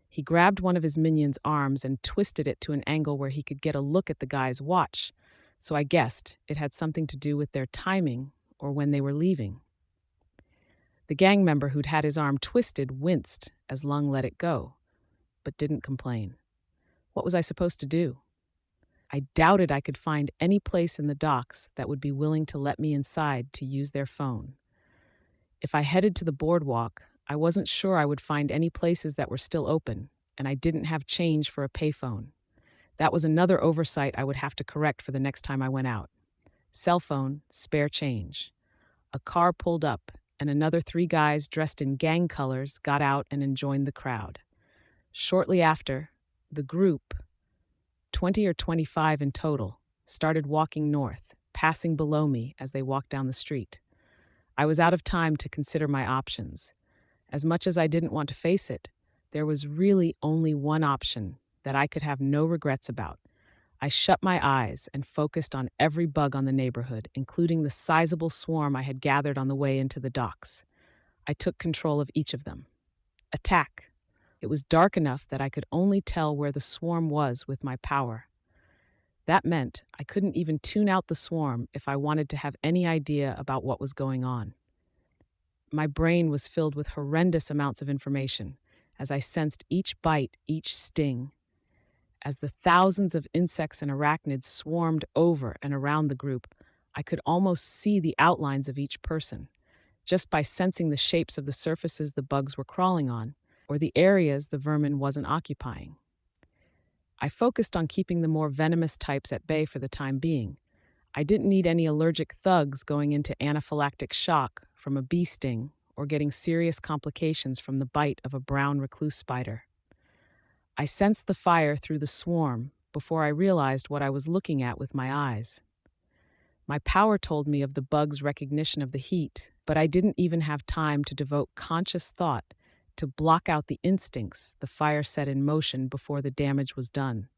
[SPEAKER 1] He grabbed one of his minions' arms and twisted it to an angle where he could get a look at the guy's watch, so I guessed it had something to do with their timing or when they were leaving. The gang member who'd had his arm twisted winced as Lung let it go, but didn't complain. What was I supposed to do? I doubted I could find any place in the docks that would be willing to let me inside to use their phone. If I headed to the boardwalk, I wasn't sure I would find any places that were still open, and I didn't have change for a payphone. That was another oversight I would have to correct for the next time I went out. Cell phone, spare change. A car pulled up, and another 3 guys dressed in gang colors got out and joined the crowd. Shortly after, the group, 20 or 25 in total, started walking north, passing below me as they walked down the street. I was out of time to consider my options. As much as I didn't want to face it, there was really only one option that I could have no regrets about. I shut my eyes and focused on every bug on the neighborhood, including the sizable swarm I had gathered on the way into the docks. I took control of each of them. Attack. It was dark enough that I could only tell where the swarm was with my power. That meant I couldn't even tune out the swarm if I wanted to have any idea about what was going on. My brain was filled with horrendous amounts of information as I sensed each bite, each sting. As the thousands of insects and arachnids swarmed over and around the group, I could almost see the outlines of each person, just by sensing the shapes of the surfaces the bugs were crawling on, or the areas the vermin wasn't occupying. I focused on keeping the more venomous types at bay for the time being. I didn't need any allergic thugs going into anaphylactic shock from a bee sting or getting serious complications from the bite of a brown recluse spider. I sensed the fire through the swarm before I realized what I was looking at with my eyes. My power told me of the bug's recognition of the heat, but I didn't even have time to devote conscious thought to block out the instincts the fire set in motion before the damage was done.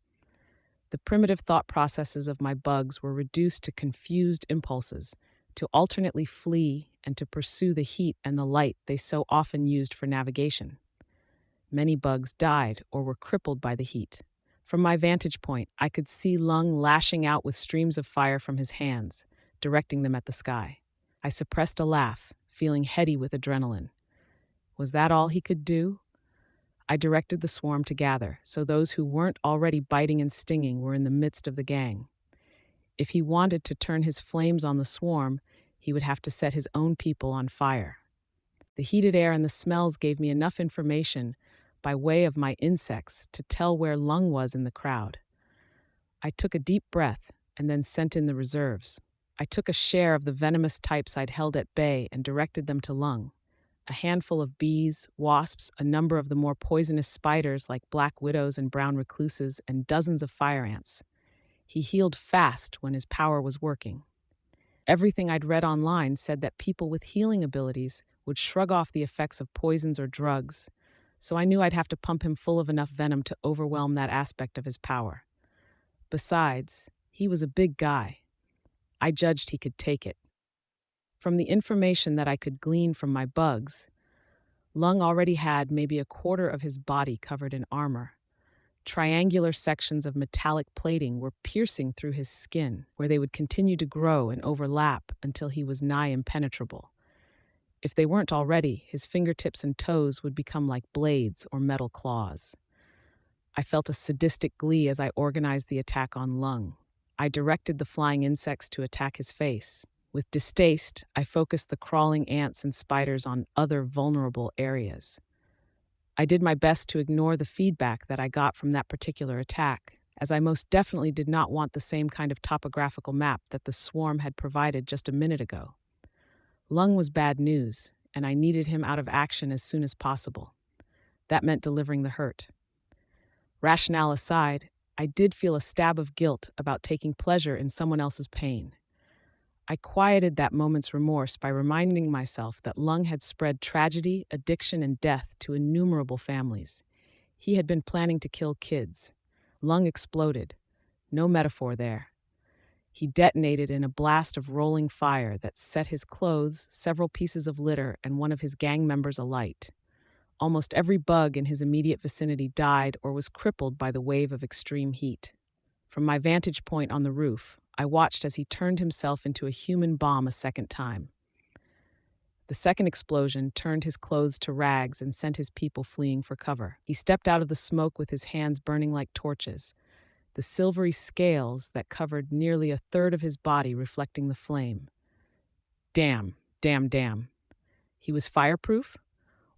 [SPEAKER 1] The primitive thought processes of my bugs were reduced to confused impulses, to alternately flee and to pursue the heat and the light they so often used for navigation. Many bugs died or were crippled by the heat. From my vantage point, I could see Lung lashing out with streams of fire from his hands, directing them at the sky. I suppressed a laugh, feeling heady with adrenaline. Was that all he could do? I directed the swarm to gather, so those who weren't already biting and stinging were in the midst of the gang. If he wanted to turn his flames on the swarm, he would have to set his own people on fire. The heated air and the smells gave me enough information by way of my insects to tell where Lung was in the crowd. I took a deep breath and then sent in the reserves. I took a share of the venomous types I'd held at bay and directed them to Lung. A handful of bees, wasps, a number of the more poisonous spiders like black widows and brown recluses, and dozens of fire ants. He healed fast when his power was working. Everything I'd read online said that people with healing abilities would shrug off the effects of poisons or drugs, so I knew I'd have to pump him full of enough venom to overwhelm that aspect of his power. Besides, he was a big guy. I judged he could take it. From the information that I could glean from my bugs, Lung already had maybe a quarter of his body covered in armor. Triangular sections of metallic plating were piercing through his skin, where they would continue to grow and overlap until he was nigh impenetrable. If they weren't already, his fingertips and toes would become like blades or metal claws. I felt a sadistic glee as I organized the attack on Lung. I directed the flying insects to attack his face. With distaste, I focused the crawling ants and spiders on other vulnerable areas. I did my best to ignore the feedback that I got from that particular attack, as I most definitely did not want the same kind of topographical map that the swarm had provided just a minute ago. Lung was bad news, and I needed him out of action as soon as possible. That meant delivering the hurt. Rationale aside, I did feel a stab of guilt about taking pleasure in someone else's pain. I quieted that moment's remorse by reminding myself that Lung had spread tragedy, addiction, and death to innumerable families. He had been planning to kill kids. Lung exploded. No metaphor there. He detonated in a blast of rolling fire that set his clothes, several pieces of litter, and one of his gang members alight. Almost every bug in his immediate vicinity died or was crippled by the wave of extreme heat. From my vantage point on the roof, I watched as he turned himself into a human bomb a second time. The second explosion turned his clothes to rags and sent his people fleeing for cover. He stepped out of the smoke with his hands burning like torches, the silvery scales that covered nearly a third of his body reflecting the flame. Damn, damn, damn. He was fireproof?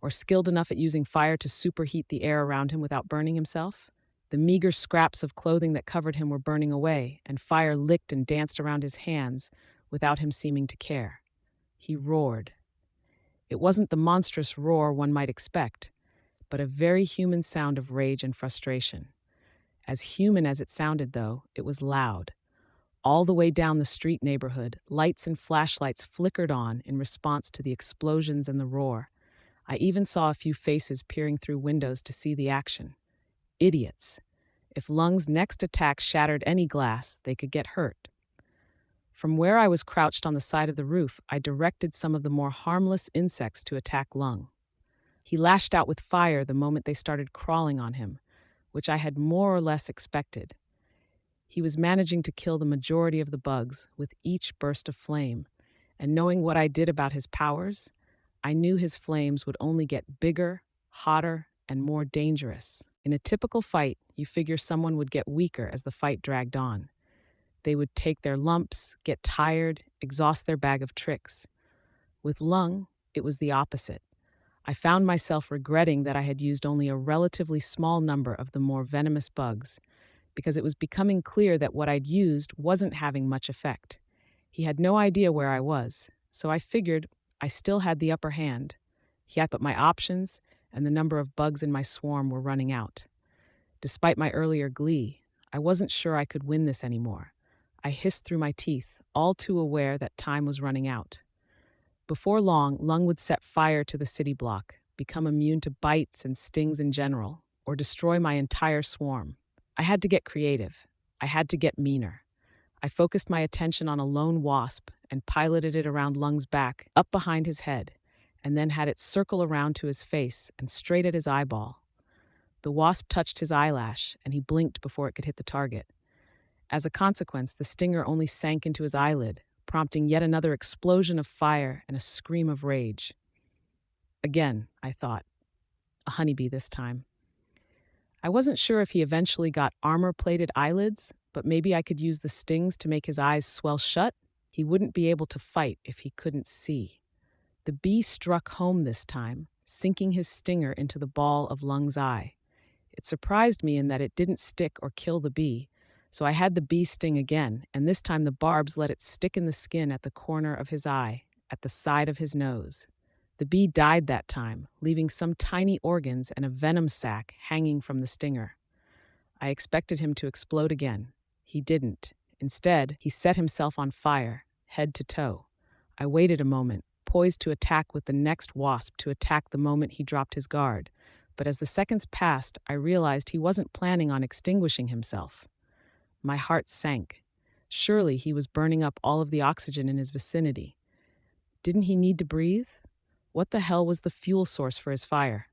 [SPEAKER 1] Or skilled enough at using fire to superheat the air around him without burning himself? The meager scraps of clothing that covered him were burning away, and fire licked and danced around his hands without him seeming to care. He roared. It wasn't the monstrous roar one might expect, but a very human sound of rage and frustration. As human as it sounded, though, it was loud. All the way down the street neighborhood, lights and flashlights flickered on in response to the explosions and the roar. I even saw a few faces peering through windows to see the action. Idiots. If Lung's next attack shattered any glass, they could get hurt. From where I was crouched on the side of the roof, I directed some of the more harmless insects to attack Lung. He lashed out with fire the moment they started crawling on him, which I had more or less expected. He was managing to kill the majority of the bugs with each burst of flame, and knowing what I did about his powers, I knew his flames would only get bigger, hotter, and more dangerous. In a typical fight, you figure someone would get weaker as the fight dragged on. They would take their lumps, get tired, exhaust their bag of tricks. With Lung, it was the opposite. I found myself regretting that I had used only a relatively small number of the more venomous bugs, because it was becoming clear that what I'd used wasn't having much effect. He had no idea where I was, so I figured I still had the upper hand. Yet, but my options and the number of bugs in my swarm were running out. Despite my earlier glee, I wasn't sure I could win this anymore. I hissed through my teeth, all too aware that time was running out. Before long, Lung would set fire to the city block, become immune to bites and stings in general, or destroy my entire swarm. I had to get creative. I had to get meaner. I focused my attention on a lone wasp and piloted it around Lung's back, up behind his head, and then had it circle around to his face and straight at his eyeball. The wasp touched his eyelash, and he blinked before it could hit the target. As a consequence, the stinger only sank into his eyelid, prompting yet another explosion of fire and a scream of rage. Again, I thought, a honeybee this time. I wasn't sure if he eventually got armor-plated eyelids, but maybe I could use the stings to make his eyes swell shut. He wouldn't be able to fight if he couldn't see. The bee struck home this time, sinking his stinger into the ball of Lung's eye. It surprised me in that it didn't stick or kill the bee, so I had the bee sting again, and this time the barbs let it stick in the skin at the corner of his eye, at the side of his nose. The bee died that time, leaving some tiny organs and a venom sac hanging from the stinger. I expected him to explode again. He didn't. Instead, he set himself on fire, head to toe. I waited a moment, poised to attack with the next wasp to attack the moment he dropped his guard. But as the seconds passed, I realized he wasn't planning on extinguishing himself. My heart sank. Surely he was burning up all of the oxygen in his vicinity. Didn't he need to breathe? What the hell was the fuel source for his fire?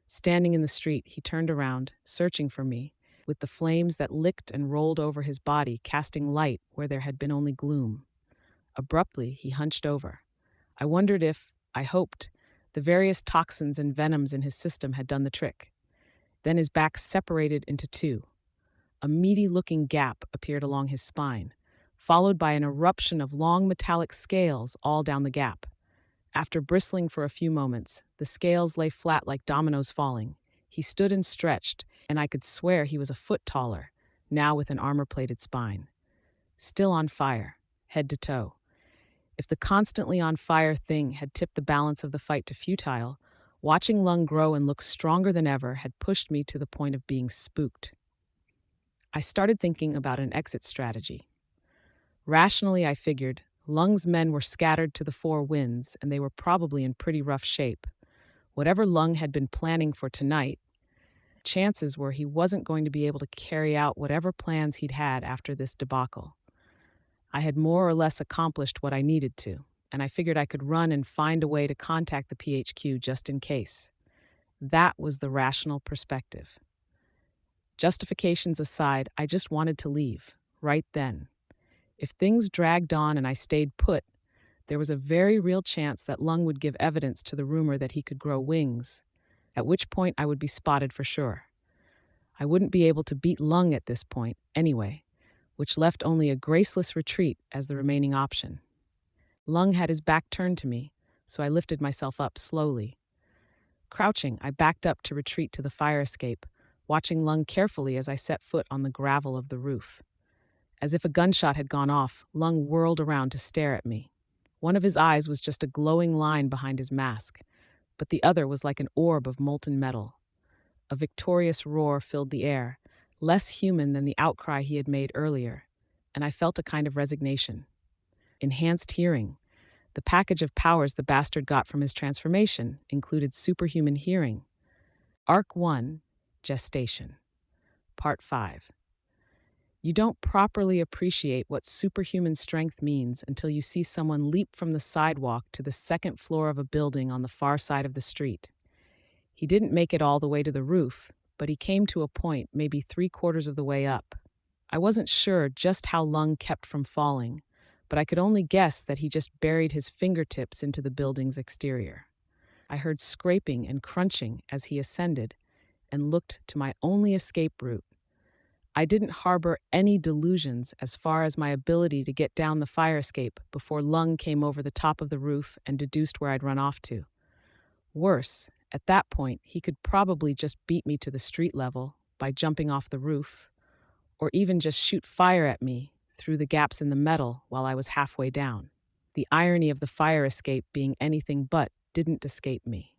[SPEAKER 1] Standing in the street, he turned around, searching for me, with the flames that licked and rolled over his body casting light where there had been only gloom. Abruptly, he hunched over. I wondered if, I hoped, the various toxins and venoms in his system had done the trick. Then his back separated into two. A meaty-looking gap appeared along his spine, followed by an eruption of long metallic scales all down the gap. After bristling for a few moments, the scales lay flat like dominoes falling. He stood and stretched, and I could swear he was a foot taller, now with an armor-plated spine. Still on fire, head to toe. If the constantly on fire thing had tipped the balance of the fight to futile, watching Lung grow and look stronger than ever had pushed me to the point of being spooked. I started thinking about an exit strategy. Rationally, I figured Lung's men were scattered to the four winds, and they were probably in pretty rough shape. Whatever Lung had been planning for tonight, chances were he wasn't going to be able to carry out whatever plans he'd had after this debacle. I had more or less accomplished what I needed to, and I figured I could run and find a way to contact the PHQ just in case. That was the rational perspective. Justifications aside, I just wanted to leave, right then. If things dragged on and I stayed put, there was a very real chance that Lung would give evidence to the rumor that he could grow wings, at which point I would be spotted for sure. I wouldn't be able to beat Lung at this point, anyway, which left only a graceless retreat as the remaining option. Lung had his back turned to me, so I lifted myself up slowly. Crouching, I backed up to retreat to the fire escape, watching Lung carefully as I set foot on the gravel of the roof. As if a gunshot had gone off, Lung whirled around to stare at me. One of his eyes was just a glowing line behind his mask, but the other was like an orb of molten metal. A victorious roar filled the air, less human than the outcry he had made earlier, and I felt a kind of resignation. Enhanced hearing. The package of powers the bastard got from his transformation included superhuman hearing. Arc 1, Gestation. Part 5. You don't properly appreciate what superhuman strength means until you see someone leap from the sidewalk to the second floor of a building on the far side of the street. He didn't make it all the way to the roof, but he came to a point maybe 3/4 of the way up. I wasn't sure just how Lung kept from falling, but I could only guess that he just buried his fingertips into the building's exterior. I heard scraping and crunching as he ascended and looked to my only escape route. I didn't harbor any delusions as far as my ability to get down the fire escape before Lung came over the top of the roof and deduced where I'd run off to. Worse, at that point, he could probably just beat me to the street level by jumping off the roof, or even just shoot fire at me through the gaps in the metal while I was halfway down. The irony of the fire escape being anything but didn't escape me.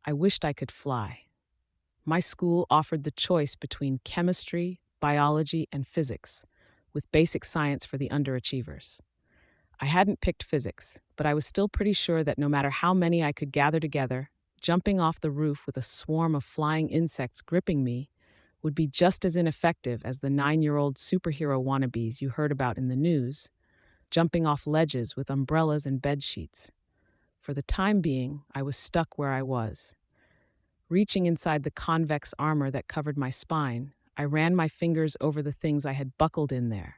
[SPEAKER 1] I wished I could fly. My school offered the choice between chemistry, biology, and physics, with basic science for the underachievers. I hadn't picked physics, but I was still pretty sure that no matter how many I could gather together, jumping off the roof with a swarm of flying insects gripping me would be just as ineffective as the 9-year-old superhero wannabes you heard about in the news, jumping off ledges with umbrellas and bedsheets. For the time being, I was stuck where I was. Reaching inside the convex armor that covered my spine, I ran my fingers over the things I had buckled in there.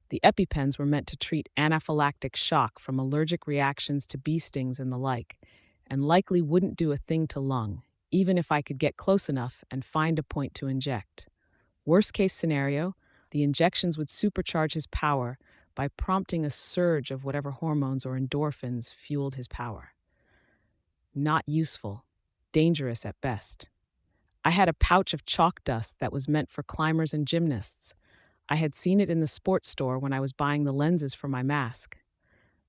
[SPEAKER 1] The EpiPens were meant to treat anaphylactic shock from allergic reactions to bee stings and the like, and likely wouldn't do a thing to Lung, even if I could get close enough and find a point to inject. Worst case scenario, the injections would supercharge his power by prompting a surge of whatever hormones or endorphins fueled his power. Not useful. Dangerous at best. I had a pouch of chalk dust that was meant for climbers and gymnasts. I had seen it in the sports store when I was buying the lenses for my mask.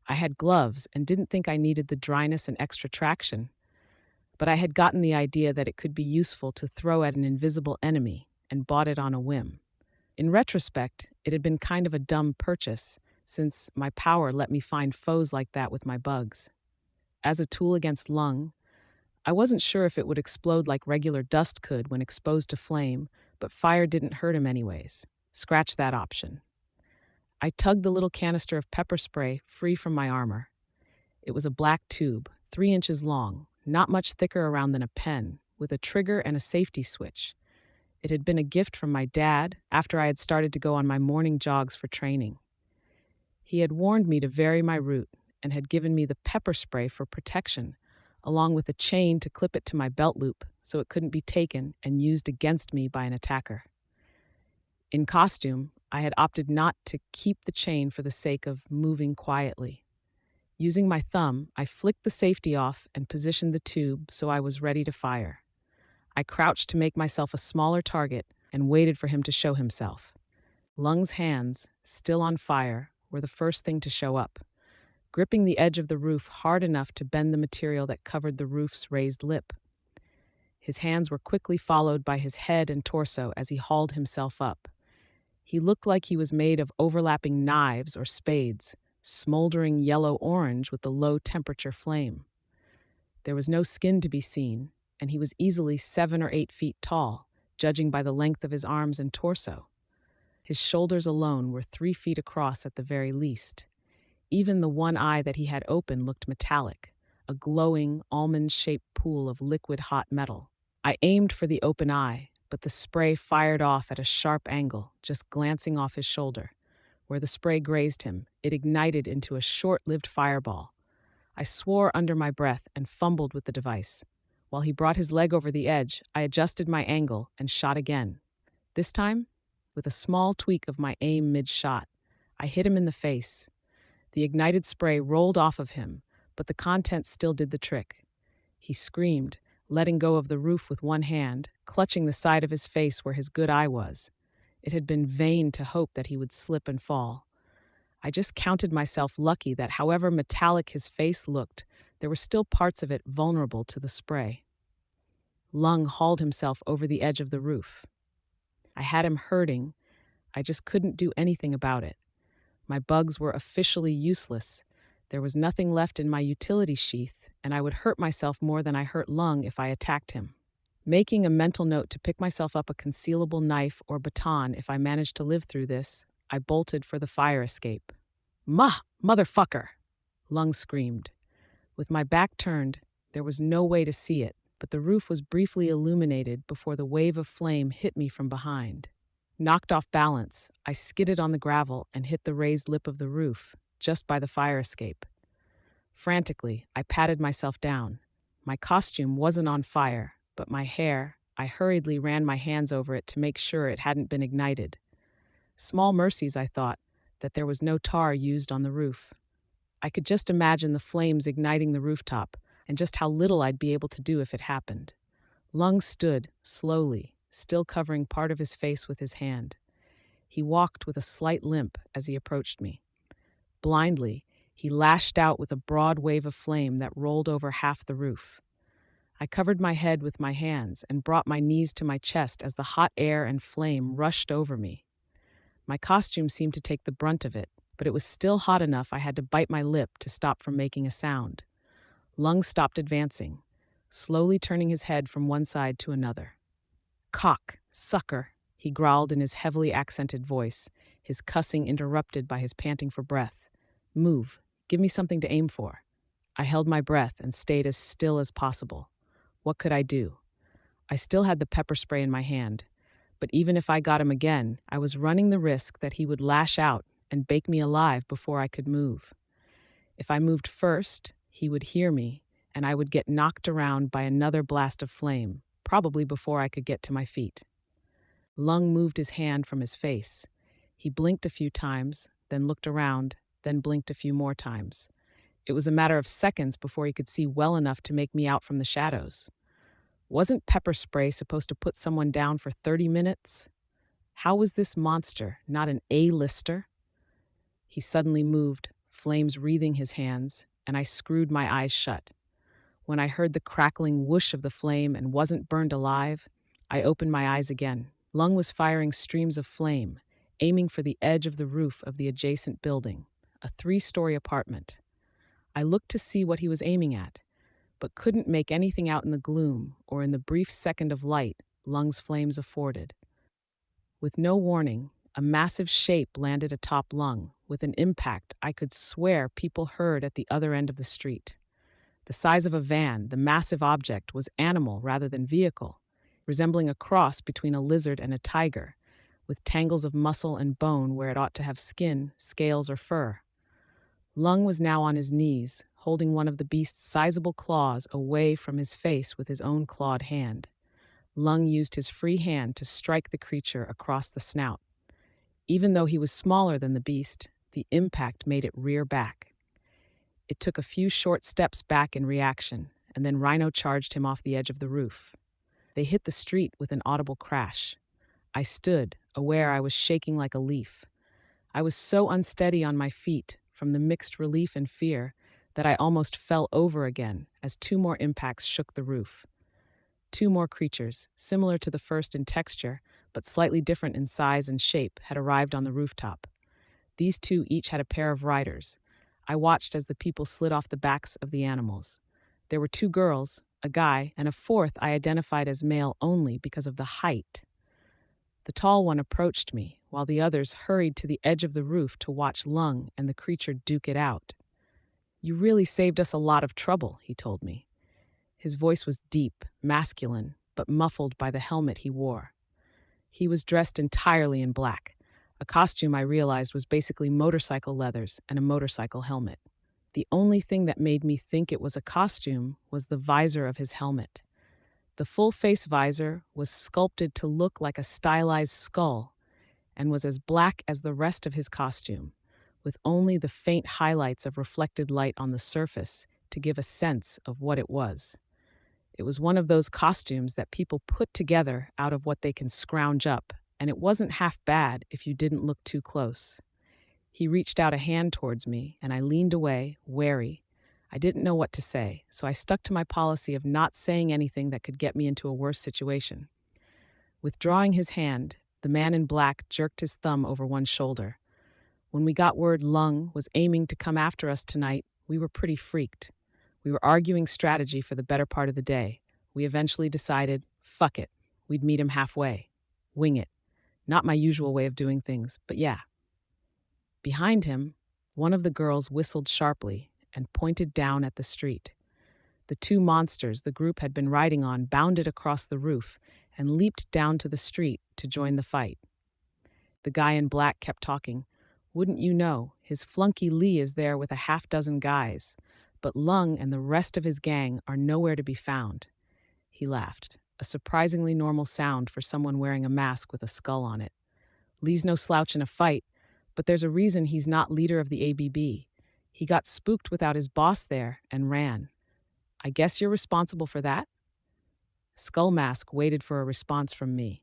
[SPEAKER 1] I had gloves and didn't think I needed the dryness and extra traction, but I had gotten the idea that it could be useful to throw at an invisible enemy and bought it on a whim. In retrospect, it had been kind of a dumb purchase, since my power let me find foes like that with my bugs. As a tool against Lung, I wasn't sure if it would explode like regular dust could when exposed to flame, but fire didn't hurt him anyways. Scratch that option. I tugged the little canister of pepper spray free from my armor. It was a black tube, 3 inches long, not much thicker around than a pen, with a trigger and a safety switch. It had been a gift from my dad after I had started to go on my morning jogs for training. He had warned me to vary my route and had given me the pepper spray for protection, along with a chain to clip it to my belt loop so it couldn't be taken and used against me by an attacker. In costume, I had opted not to keep the chain for the sake of moving quietly. Using my thumb, I flicked the safety off and positioned the tube so I was ready to fire. I crouched to make myself a smaller target and waited for him to show himself. Lung's hands, still on fire, were the first thing to show up, gripping the edge of the roof hard enough to bend the material that covered the roof's raised lip. His hands were quickly followed by his head and torso as he hauled himself up. He looked like he was made of overlapping knives or spades, smoldering yellow-orange with the low-temperature flame. There was no skin to be seen, and he was easily 7 or 8 feet tall, judging by the length of his arms and torso. His shoulders alone were 3 feet across at the very least. Even the one eye that he had open looked metallic, a glowing, almond-shaped pool of liquid hot metal. I aimed for the open eye, but the spray fired off at a sharp angle, just glancing off his shoulder. Where the spray grazed him, it ignited into a short-lived fireball. I swore under my breath and fumbled with the device. While he brought his leg over the edge, I adjusted my angle and shot again. This time, with a small tweak of my aim mid-shot, I hit him in the face. The ignited spray rolled off of him, but the contents still did the trick. He screamed, letting go of the roof with one hand, clutching the side of his face where his good eye was. It had been vain to hope that he would slip and fall. I just counted myself lucky that however metallic his face looked, there were still parts of it vulnerable to the spray. Lung hauled himself over the edge of the roof. I had him hurting. I just couldn't do anything about it. My bugs were officially useless. There was nothing left in my utility sheath, and I would hurt myself more than I hurt Lung if I attacked him. Making a mental note to pick myself up a concealable knife or baton if I managed to live through this, I bolted for the fire escape. Motherfucker! Lung screamed. With my back turned, there was no way to see it, but the roof was briefly illuminated before the wave of flame hit me from behind. Knocked off balance, I skidded on the gravel and hit the raised lip of the roof, just by the fire escape. Frantically, I patted myself down. My costume wasn't on fire, but my hair, I hurriedly ran my hands over it to make sure it hadn't been ignited. Small mercies, I thought, that there was no tar used on the roof. I could just imagine the flames igniting the rooftop, and just how little I'd be able to do if it happened. Lung stood, slowly, still covering part of his face with his hand. He walked with a slight limp as he approached me. Blindly, he lashed out with a broad wave of flame that rolled over half the roof. I covered my head with my hands and brought my knees to my chest as the hot air and flame rushed over me. My costume seemed to take the brunt of it, but it was still hot enough I had to bite my lip to stop from making a sound. Lung stopped advancing, slowly turning his head from one side to another. "Cock, sucker," he growled in his heavily accented voice, his cussing interrupted by his panting for breath. "Move. Give me something to aim for." I held my breath and stayed as still as possible. What could I do? I still had the pepper spray in my hand, but even if I got him again, I was running the risk that he would lash out and bake me alive before I could move. If I moved first, he would hear me, and I would get knocked around by another blast of flame, probably before I could get to my feet. Lung moved his hand from his face. He blinked a few times, then looked around, then blinked a few more times. It was a matter of seconds before he could see well enough to make me out from the shadows. Wasn't pepper spray supposed to put someone down for 30 minutes? How was this monster not an A-lister? He suddenly moved, flames wreathing his hands, and I screwed my eyes shut. When I heard the crackling whoosh of the flame and wasn't burned alive, I opened my eyes again. Lung was firing streams of flame, aiming for the edge of the roof of the adjacent building, a 3-story apartment. I looked to see what he was aiming at, but couldn't make anything out in the gloom or in the brief second of light Lung's flames afforded. With no warning, a massive shape landed atop Lung, with an impact I could swear people heard at the other end of the street. The size of a van, the massive object was animal rather than vehicle, resembling a cross between a lizard and a tiger, with tangles of muscle and bone where it ought to have skin, scales, or fur. Lung was now on his knees, holding one of the beast's sizable claws away from his face with his own clawed hand. Lung used his free hand to strike the creature across the snout. Even though he was smaller than the beast, the impact made it rear back. It took a few short steps back in reaction, and then Rhino charged him off the edge of the roof. They hit the street with an audible crash. I stood, aware I was shaking like a leaf. I was so unsteady on my feet from the mixed relief and fear that I almost fell over again as two more impacts shook the roof. Two more creatures, similar to the first in texture, but slightly different in size and shape, had arrived on the rooftop. These two each had a pair of riders. I watched as the people slid off the backs of the animals. There were two girls, a guy, and a fourth I identified as male only because of the height. The tall one approached me, while the others hurried to the edge of the roof to watch Lung and the creature duke it out. "You really saved us a lot of trouble," he told me. His voice was deep, masculine, but muffled by the helmet he wore. He was dressed entirely in black, a costume I realized was basically motorcycle leathers and a motorcycle helmet. The only thing that made me think it was a costume was the visor of his helmet. The full-face visor was sculpted to look like a stylized skull and was as black as the rest of his costume, with only the faint highlights of reflected light on the surface to give a sense of what it was. It was one of those costumes that people put together out of what they can scrounge up, and it wasn't half bad if you didn't look too close. He reached out a hand towards me, and I leaned away, wary. I didn't know what to say, so I stuck to my policy of not saying anything that could get me into a worse situation. Withdrawing his hand, the man in black jerked his thumb over one shoulder. When we got word Lung was aiming to come after us tonight, we were pretty freaked. We were arguing strategy for the better part of the day. We eventually decided, fuck it, we'd meet him halfway. Wing it. Not my usual way of doing things, but yeah. Behind him, one of the girls whistled sharply and pointed down at the street. The two monsters the group had been riding on bounded across the roof and leaped down to the street to join the fight. The guy in black kept talking. Wouldn't you know, his flunky Lee is there with a half-dozen guys, but Lung and the rest of his gang are nowhere to be found. He laughed, a surprisingly normal sound for someone wearing a mask with a skull on it. Lee's no slouch in a fight, but there's a reason he's not leader of the ABB. He got spooked without his boss there and ran. I guess you're responsible for that? Skull Mask waited for a response from me.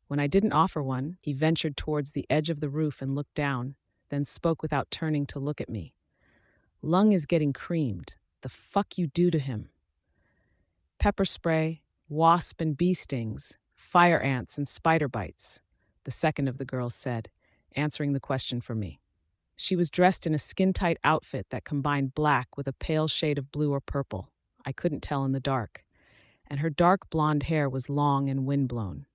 [SPEAKER 1] When I didn't offer one, he ventured towards the edge of the roof and looked down, then spoke without turning to look at me. Lung is getting creamed. The fuck you do to him? Pepper spray, wasp and bee stings, fire ants and spider bites, the second of the girls said, answering the question for me. She was dressed in a skin-tight outfit that combined black with a pale shade of blue or purple. I couldn't tell in the dark. And her dark blonde hair was long and windblown.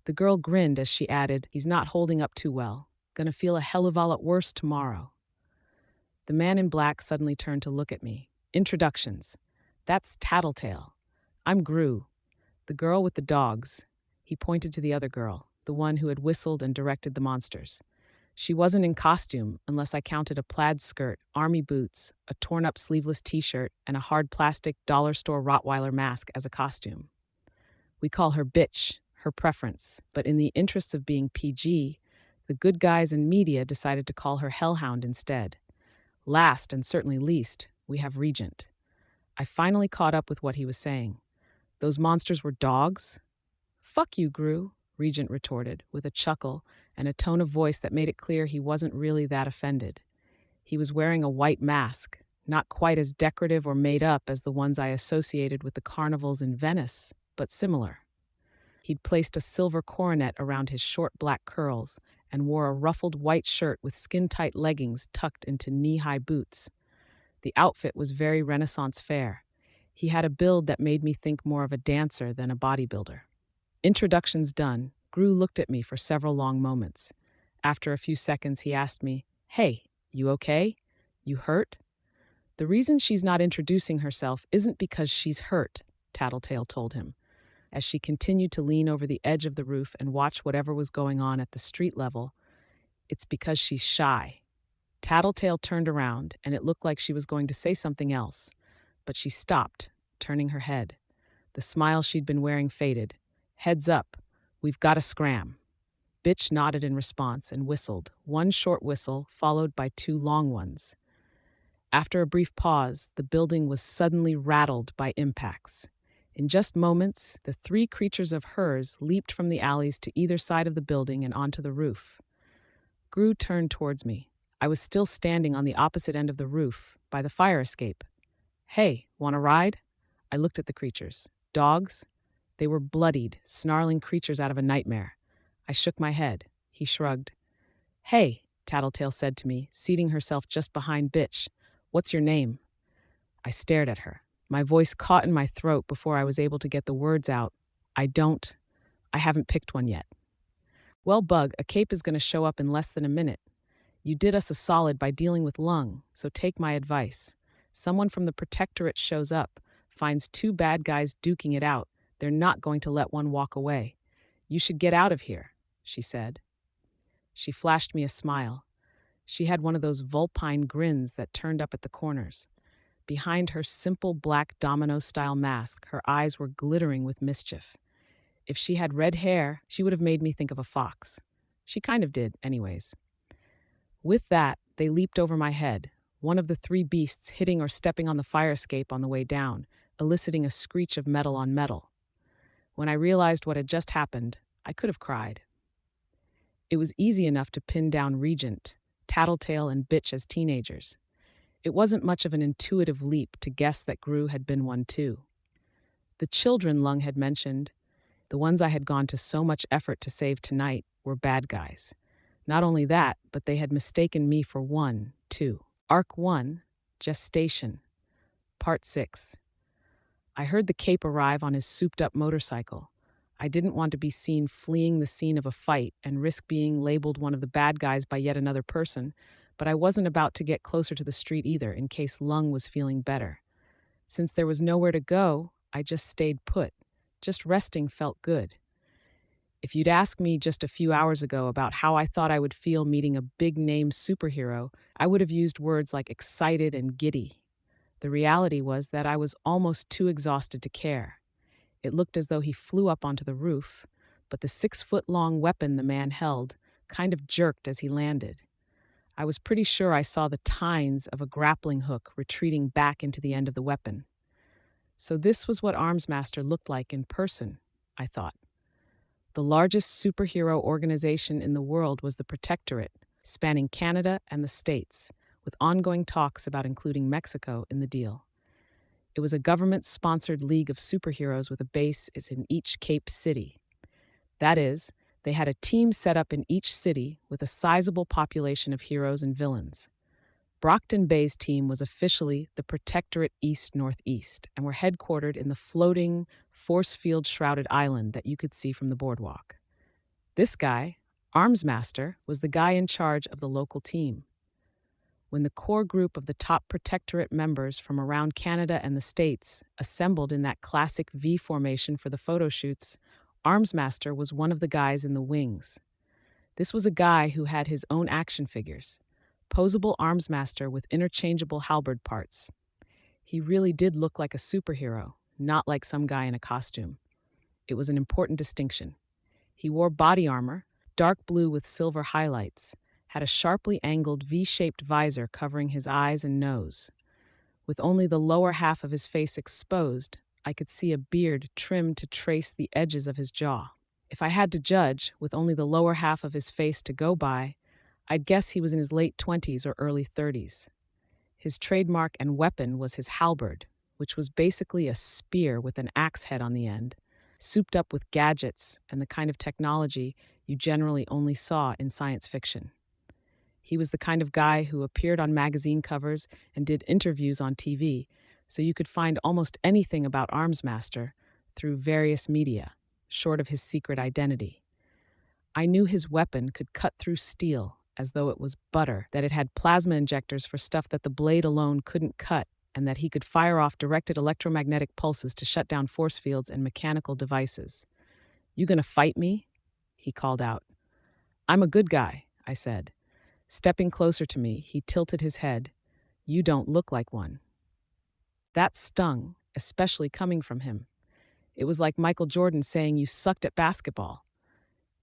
[SPEAKER 1] The girl grinned as she added, "He's not holding up too well. Gonna feel a hell of a lot worse tomorrow." The man in black suddenly turned to look at me. Introductions. That's Tattletale. I'm Gru, the girl with the dogs. He pointed to the other girl, the one who had whistled and directed the monsters. She wasn't in costume unless I counted a plaid skirt, army boots, a torn-up sleeveless t-shirt, and a hard plastic dollar store Rottweiler mask as a costume. We call her Bitch, her preference, but in the interests of being PG, the good guys in media decided to call her Hellhound instead. Last, and certainly least, we have Regent. I finally caught up with what he was saying. Those monsters were dogs? Fuck you, Gru, Regent retorted, with a chuckle and a tone of voice that made it clear he wasn't really that offended. He was wearing a white mask, not quite as decorative or made up as the ones I associated with the carnivals in Venice, but similar. He'd placed a silver coronet around his short black curls and wore a ruffled white shirt with skin-tight leggings tucked into knee-high boots. The outfit was very Renaissance fair. He had a build that made me think more of a dancer than a bodybuilder. Introductions done, Gru looked at me for several long moments. After a few seconds, he asked me, "Hey, you okay? You hurt?" "The reason she's not introducing herself isn't because she's hurt," Tattletale told him, as she continued to lean over the edge of the roof and watch whatever was going on at the street level. "It's because she's shy." Tattletale turned around, and it looked like she was going to say something else, but she stopped, turning her head. The smile she'd been wearing faded. "Heads up, we've got to scram." Bitch nodded in response and whistled, one short whistle followed by two long ones. After a brief pause, the building was suddenly rattled by impacts. In just moments, the three creatures of hers leaped from the alleys to either side of the building and onto the roof. Gru turned towards me. I was still standing on the opposite end of the roof, by the fire escape. Hey, want a ride? I looked at the creatures. Dogs? They were bloodied, snarling creatures out of a nightmare. I shook my head. He shrugged. Hey, Tattletale said to me, seating herself just behind Bitch. What's your name? I stared at her. My voice caught in my throat before I was able to get the words out. I haven't picked one yet. Well, Bug, a cape is going to show up in less than a minute. You did us a solid by dealing with Lung, so take my advice. Someone from the Protectorate shows up, finds two bad guys duking it out. They're not going to let one walk away. You should get out of here, she said. She flashed me a smile. She had one of those vulpine grins that turned up at the corners. Behind her simple black domino-style mask, her eyes were glittering with mischief. If she had red hair, she would have made me think of a fox. She kind of did, anyways. With that, they leaped over my head, one of the three beasts hitting or stepping on the fire escape on the way down, eliciting a screech of metal on metal. When I realized what had just happened, I could have cried. It was easy enough to pin down Regent, Tattletale, and Bitch as teenagers. It wasn't much of an intuitive leap to guess that Gru had been one too. The children Lung had mentioned, the ones I had gone to so much effort to save tonight, were bad guys. Not only that, but they had mistaken me for one, too. Arc 1, Gestation, Part 6. I heard the cape arrive on his souped-up motorcycle. I didn't want to be seen fleeing the scene of a fight and risk being labeled one of the bad guys by yet another person, but I wasn't about to get closer to the street either in case Lung was feeling better. Since there was nowhere to go, I just stayed put. Just resting felt good. If you'd asked me just a few hours ago about how I thought I would feel meeting a big-name superhero, I would have used words like excited and giddy. The reality was that I was almost too exhausted to care. It looked as though he flew up onto the roof, but the 6-foot-long weapon the man held kind of jerked as he landed. I was pretty sure I saw the tines of a grappling hook retreating back into the end of the weapon. So this was what Armsmaster looked like in person, I thought. The largest superhero organization in the world was the Protectorate, spanning Canada and the States, with ongoing talks about including Mexico in the deal. It was a government-sponsored league of superheroes with a base in each Cape city. That is, they had a team set up in each city with a sizable population of heroes and villains. Brockton Bay's team was officially the Protectorate East-Northeast and were headquartered in the floating, force field-shrouded island that you could see from the boardwalk. This guy, Armsmaster, was the guy in charge of the local team. When the core group of the top Protectorate members from around Canada and the States assembled in that classic V formation for the photo shoots, Armsmaster was one of the guys in the wings. This was a guy who had his own action figures, posable Armsmaster with interchangeable halberd parts. He really did look like a superhero, not like some guy in a costume. It was an important distinction. He wore body armor, dark blue with silver highlights, had a sharply angled V-shaped visor covering his eyes and nose. With only the lower half of his face exposed, I could see a beard trimmed to trace the edges of his jaw. If I had to judge, with only the lower half of his face to go by, I'd guess he was in his late 20s or early 30s. His trademark and weapon was his halberd, which was basically a spear with an axe head on the end, souped up with gadgets and the kind of technology you generally only saw in science fiction. He was the kind of guy who appeared on magazine covers and did interviews on TV, so you could find almost anything about Armsmaster through various media, short of his secret identity. I knew his weapon could cut through steel as though it was butter, that it had plasma injectors for stuff that the blade alone couldn't cut, and that he could fire off directed electromagnetic pulses to shut down force fields and mechanical devices. "You gonna fight me?" he called out. "I'm a good guy," I said. Stepping closer to me, he tilted his head. "You don't look like one." That stung, especially coming from him. It was like Michael Jordan saying you sucked at basketball.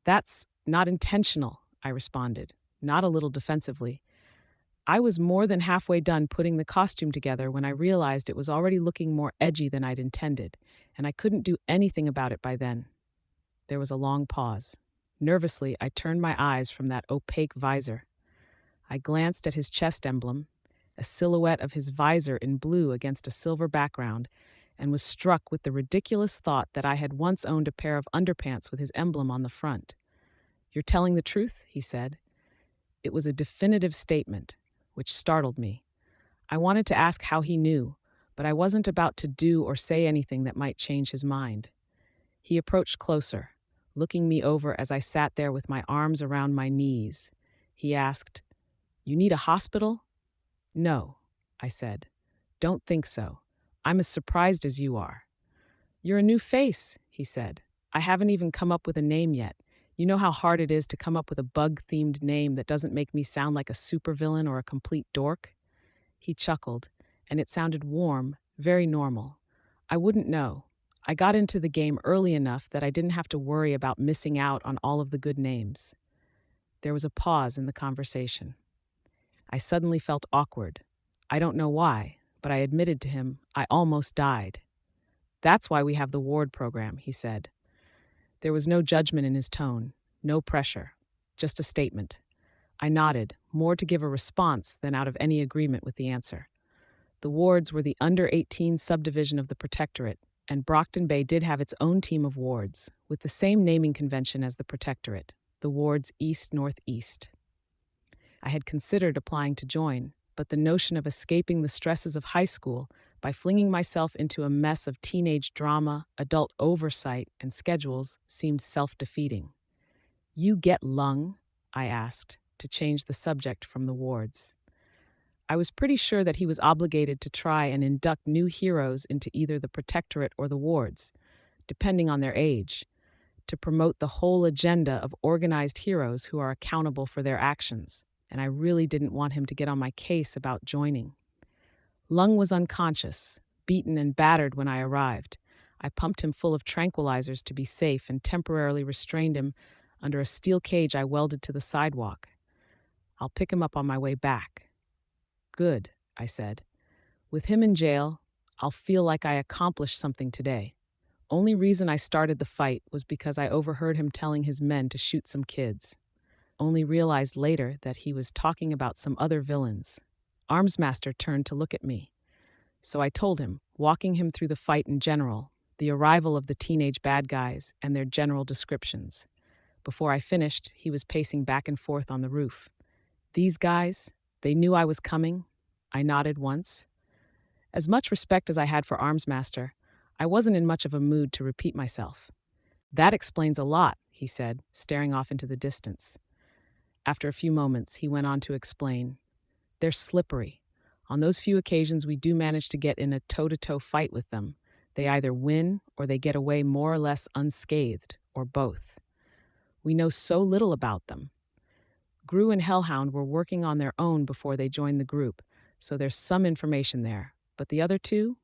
[SPEAKER 1] That's not intentional, I responded, not a little defensively. I was more than halfway done putting the costume together when I realized it was already looking more edgy than I'd intended, and I couldn't do anything about it by then. There was a long pause. Nervously, I turned my eyes from that opaque visor. I glanced at his chest emblem, a silhouette of his visor in blue against a silver background, and was struck with the ridiculous thought that I had once owned a pair of underpants with his emblem on the front. "You're telling the truth?" he said. It was a definitive statement, which startled me. I wanted to ask how he knew, but I wasn't about to do or say anything that might change his mind. He approached closer, looking me over as I sat there with my arms around my knees. He asked, "You need a hospital?" "No," I said. "Don't think so. I'm as surprised as you are." "You're a new face," he said. "I haven't even come up with a name yet. You know how hard it is to come up with a bug-themed name that doesn't make me sound like a supervillain or a complete dork?" He chuckled, and it sounded warm, very normal. "I wouldn't know. I got into the game early enough that I didn't have to worry about missing out on all of the good names." There was a pause in the conversation. I suddenly felt awkward. I don't know why, but I admitted to him I almost died. "That's why we have the ward program," he said. There was no judgment in his tone, no pressure, just a statement. I nodded, more to give a response than out of any agreement with the answer. The wards were the under-18 subdivision of the Protectorate, and Brockton Bay did have its own team of wards, with the same naming convention as the Protectorate, the wards East-Northeast. I had considered applying to join, but the notion of escaping the stresses of high school by flinging myself into a mess of teenage drama, adult oversight, and schedules seemed self-defeating. "You get lung?" I asked, to change the subject from the wards. I was pretty sure that he was obligated to try and induct new heroes into either the Protectorate or the wards, depending on their age, to promote the whole agenda of organized heroes who are accountable for their actions, and I really didn't want him to get on my case about joining. Lung was unconscious, beaten and battered when I arrived. I pumped him full of tranquilizers to be safe and temporarily restrained him under a steel cage I welded to the sidewalk. "I'll pick him up on my way back." "Good," I said. "With him in jail, I'll feel like I accomplished something today. Only reason I started the fight was because I overheard him telling his men to shoot some kids. Only realized later that he was talking about some other villains." Armsmaster turned to look at me. So I told him, walking him through the fight in general, the arrival of the teenage bad guys, and their general descriptions. Before I finished, he was pacing back and forth on the roof. "These guys, they knew I was coming?" I nodded once. As much respect as I had for Armsmaster, I wasn't in much of a mood to repeat myself. "That explains a lot," he said, staring off into the distance. After a few moments, he went on to explain. "They're slippery. On those few occasions we do manage to get in a toe-to-toe fight with them, they either win or they get away more or less unscathed, or both. We know so little about them. Gru and Hellhound were working on their own before they joined the group, so there's some information there. But the other two?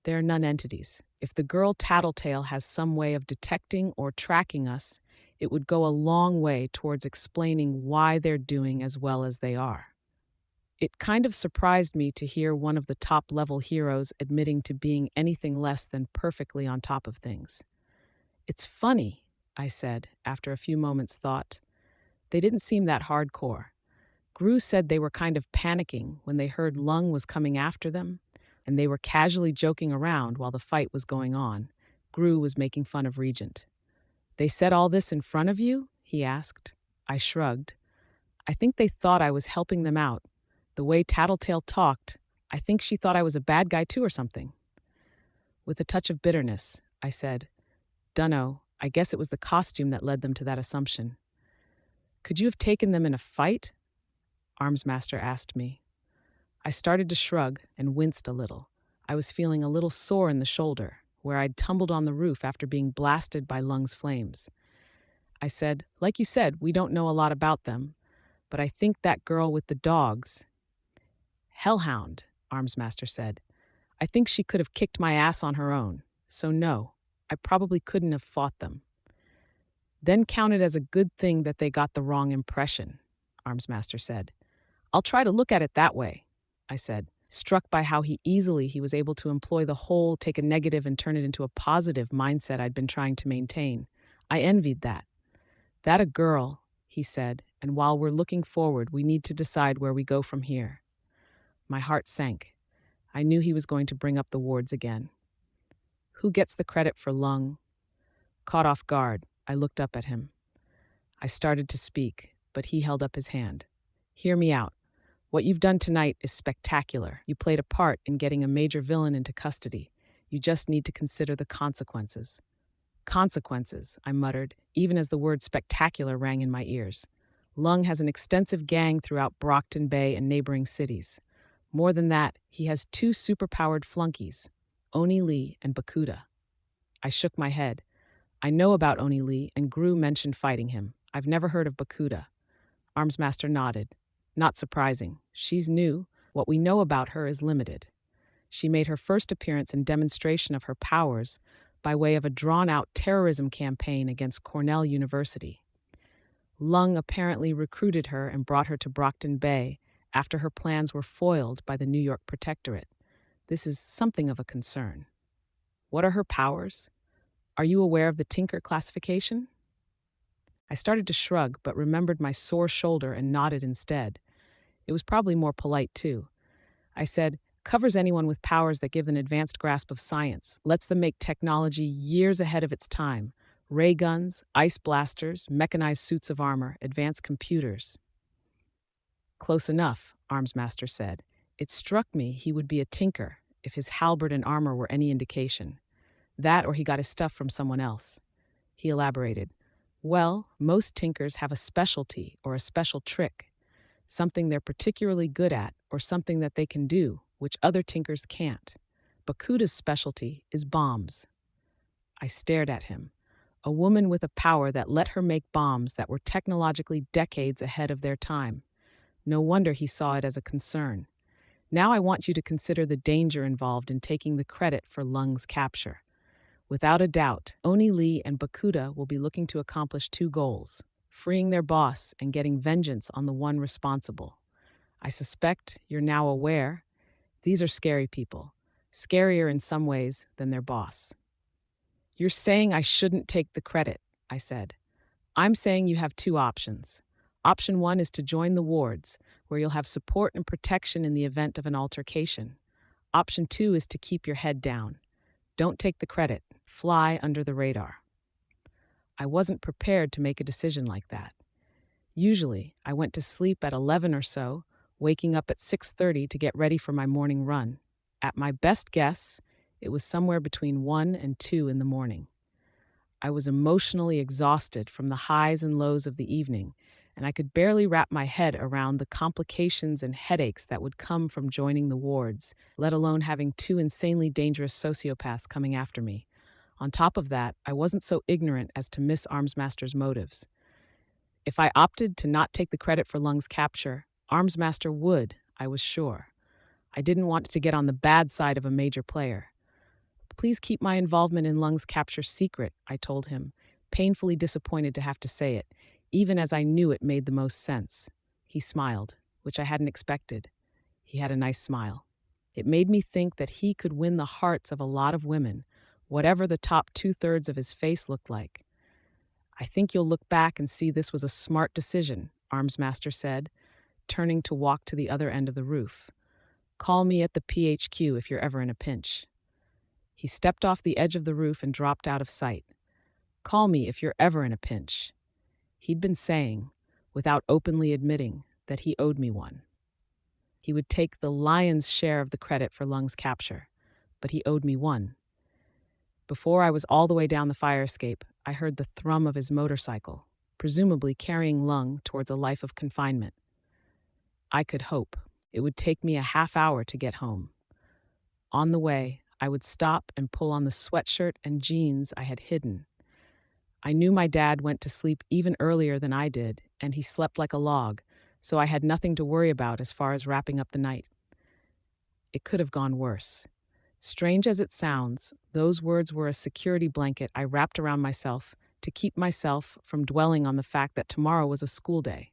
[SPEAKER 1] They're nonentities. If the girl Tattletale has some way of detecting or tracking us, it would go a long way towards explaining why they're doing as well as they are." It kind of surprised me to hear one of the top-level heroes admitting to being anything less than perfectly on top of things. "It's funny," I said, after a few moments' thought. "They didn't seem that hardcore. Gru said they were kind of panicking when they heard Lung was coming after them, and they were casually joking around while the fight was going on." Gru was making fun of Regent. "They said all this in front of you?" he asked. I shrugged. "I think they thought I was helping them out. The way Tattletale talked, I think she thought I was a bad guy too or something." With a touch of bitterness, I said, "Dunno, I guess it was the costume that led them to that assumption." "Could you have taken them in a fight?" Armsmaster asked me. I started to shrug and winced a little. I was feeling a little sore in the shoulder, where I'd tumbled on the roof after being blasted by Lung's flames. I said, "Like you said, we don't know a lot about them, but I think that girl with the dogs—" "Hellhound," Armsmaster said. "I think she could have kicked my ass on her own, so no, I probably couldn't have fought them." Then count it as a good thing that they got the wrong impression, Armsmaster said. I'll try to look at it that way, I said, struck by how easily he was able to employ the whole, take a negative and turn it into a positive mindset I'd been trying to maintain. I envied that. That a girl, he said, and while we're looking forward, we need to decide where we go from here. My heart sank. I knew he was going to bring up the wards again. Who gets the credit for lung? Caught off guard, I looked up at him. I started to speak, but he held up his hand. Hear me out. What you've done tonight is spectacular. You played a part in getting a major villain into custody. You just need to consider the consequences. Consequences, I muttered, even as the word spectacular rang in my ears. Lung has an extensive gang throughout Brockton Bay and neighboring cities. More than that, he has two superpowered flunkies, Oni Lee and Bakuda. I shook my head. I know about Oni Lee, and Gru mentioned fighting him. I've never heard of Bakuda. Armsmaster nodded. Not surprising. She's new. What we know about her is limited. She made her first appearance and demonstration of her powers by way of a drawn-out terrorism campaign against Cornell University. Lung apparently recruited her and brought her to Brockton Bay after her plans were foiled by the New York Protectorate. This is something of a concern. What are her powers? Are you aware of the Tinker classification? I started to shrug, but remembered my sore shoulder and nodded instead. It was probably more polite, too. I said, covers anyone with powers that give an advanced grasp of science, lets them make technology years ahead of its time. Ray guns, ice blasters, mechanized suits of armor, advanced computers. Close enough, Armsmaster said. It struck me he would be a tinker if his halberd and armor were any indication. That or he got his stuff from someone else. He elaborated. Well, most tinkers have a specialty or a special trick, something they're particularly good at or something that they can do, which other tinkers can't. Bakuda's specialty is bombs. I stared at him. A woman with a power that let her make bombs that were technologically decades ahead of their time. No wonder he saw it as a concern. Now I want you to consider the danger involved in taking the credit for Lung's capture. Without a doubt, Oni Lee and Bakuda will be looking to accomplish two goals: freeing their boss and getting vengeance on the one responsible. I suspect you're now aware these are scary people, scarier in some ways than their boss. You're saying I shouldn't take the credit, I said. I'm saying you have two options. Option one is to join the wards, where you'll have support and protection in the event of an altercation. Option two is to keep your head down. Don't take the credit. Fly under the radar. I wasn't prepared to make a decision like that. Usually, I went to sleep at 11 or so, waking up at 6:30 to get ready for my morning run. At my best guess, it was somewhere between 1 and 2 in the morning. I was emotionally exhausted from the highs and lows of the evening, and I could barely wrap my head around the complications and headaches that would come from joining the wards, let alone having two insanely dangerous sociopaths coming after me. On top of that, I wasn't so ignorant as to miss Armsmaster's motives. If I opted to not take the credit for Lung's capture, Armsmaster would, I was sure. I didn't want to get on the bad side of a major player. Please keep my involvement in Lung's capture secret, I told him, painfully disappointed to have to say it, even as I knew it made the most sense. He smiled, which I hadn't expected. He had a nice smile. It made me think that he could win the hearts of a lot of women, whatever the top 2/3 of his face looked like. I think you'll look back and see this was a smart decision, Armsmaster said, turning to walk to the other end of the roof. Call me at the PHQ if you're ever in a pinch. He stepped off the edge of the roof and dropped out of sight. Call me if you're ever in a pinch. He'd been saying, without openly admitting, that he owed me one. He would take the lion's share of the credit for Lung's capture, but he owed me one. Before I was all the way down the fire escape, I heard the thrum of his motorcycle, presumably carrying Lung towards a life of confinement. I could hope. It would take me a half hour to get home. On the way, I would stop and pull on the sweatshirt and jeans I had hidden. I knew my dad went to sleep even earlier than I did, and he slept like a log, so I had nothing to worry about as far as wrapping up the night. It could have gone worse. Strange as it sounds, those words were a security blanket I wrapped around myself to keep myself from dwelling on the fact that tomorrow was a school day.